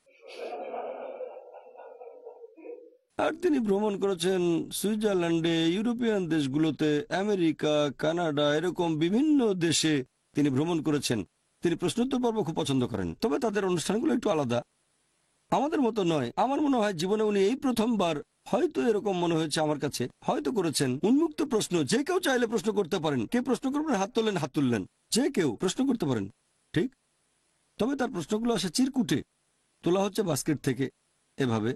আর তিনি ভ্রমণ করেছেন সুইজারল্যান্ডে, ইউরোপিয়ান দেশগুলোতে, আমেরিকা, কানাডা, এরকম বিভিন্ন দেশে তিনি ভ্রমণ করেছেন। তিনি প্রশ্নোত্তর পর্ব খুব পছন্দ করেন, তবে তাদের অনুষ্ঠানগুলো একটু আলাদা, আমাদের মতো নয়। আমার মনে হয় জীবনে উনি এই প্রথমবার, হয়তো এরকম মনে হয়েছে আমার কাছে, হয়তো করেছেন উন্মুক্ত প্রশ্ন। যে কেউ চাইলে প্রশ্ন করতে পারেন। কে প্রশ্ন করবেন হাত তোলেন, হাত তুললেন, যে কেউ প্রশ্ন করতে পারেন, ঠিক। তবে তার প্রশ্নগুলো আসে চিরকুটে, তোলা হচ্ছে বাস্কেট থেকে। এভাবে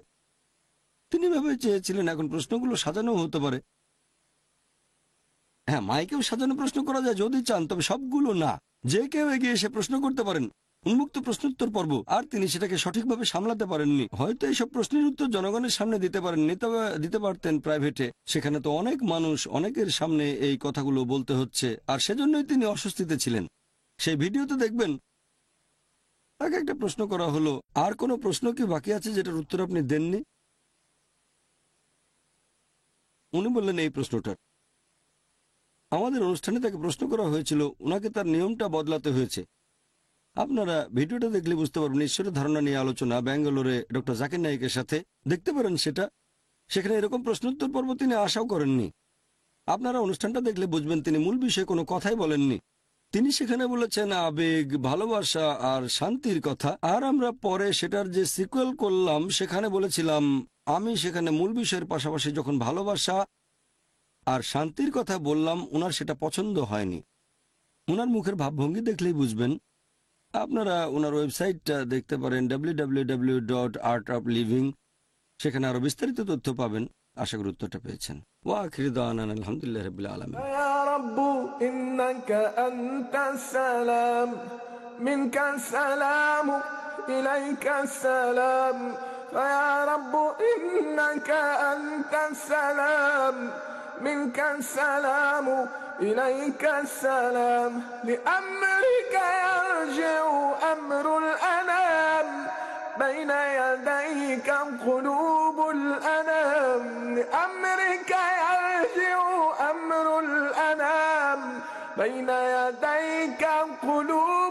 তিনি ভেবে চেয়েছিলেন এখন প্রশ্নগুলো সাজানো হতে পারে। হ্যাঁ, মাইকেও সাজানো প্রশ্ন করা যায় যদি চান, তবে সবগুলো না। যে কেউ এগিয়ে এসে প্রশ্ন করতে পারেন, উন্মুক্ত প্রশ্নোত্তর পর্ব। আর তিনি সেটাকে সঠিকভাবে সামলাতে পারেননি। হয়তো এইসব প্রশ্নের উত্তর জনগণের সামনে দিতে পারেননি, তবে দিতে পারতেন প্রাইভেটে। সেখানে তো অনেক মানুষ, অনেকের সামনে এই কথাগুলো বলতে হচ্ছে, আর সেজন্যই তিনি অস্বস্তিতে ছিলেন। সেই ভিডিওতে দেখবেন তাকে একটা প্রশ্ন করা হলো, আর কোনো প্রশ্ন কি বাকি আছে যেটার উত্তর আপনি দেননি? উনি বললেন এই প্রশ্নটার। আমাদের অনুষ্ঠানে তাকে প্রশ্ন করা হয়েছিল, ওনাকে তার নিয়মটা বদলাতে হয়েছে। আপনারা ভিডিওটা দেখলে বুঝতে পারবেন ঈশ্বরের ধারণা নিয়ে আলোচনা ব্যাঙ্গালোরে ডক্টর জাকির নাইকের সাথে দেখতে পারেন সেটা। সেখানে এরকম প্রশ্নোত্তর পর্ব তিনি আশাও করেননি। আপনারা অনুষ্ঠানটা দেখলে বুঝবেন তিনি মূল বিষয়ে কোনো কথাই বলেননি। তিনি সেখানে বলেছেন আবেগ, ভালোবাসা আর শান্তির কথা। আর আমরা পরে সেটার যে সিকুয়েল করলাম সেখানে বলেছিলাম আমি সেখানে মূল বিষয়ের পাশাপাশি যখন ভালোবাসা আর শান্তির কথা বললাম ওনার সেটা পছন্দ হয়নি। ওনার মুখের ভাবভঙ্গি দেখলেই বুঝবেন। আপনারা ওনার ওয়েবসাইটটা দেখতে পারেন www.artofliving। সেখানে আরো বিস্তারিত তথ্য পাবেন। আশা করি উত্তরটা পেয়েছেন। ওয়া আখিরু দাওয়ানা আলহামদুলিল্লাহি রাব্বিল আলামিন। ইয়া রাব্বু ইন্নাকা আনতাস সালাম মিনকা সালাম ইলাইকা সালাম ইয়া রাব্বু ইন্নাকা আনতাস সালাম মিনকা সালাম ইলাইকা সালাম লিআমরিকা ইয়ারজিউ আমরুল আনাম بين يديك قلوب الأنام لأمرك يرجع أمر الأنام بين يديك قلوب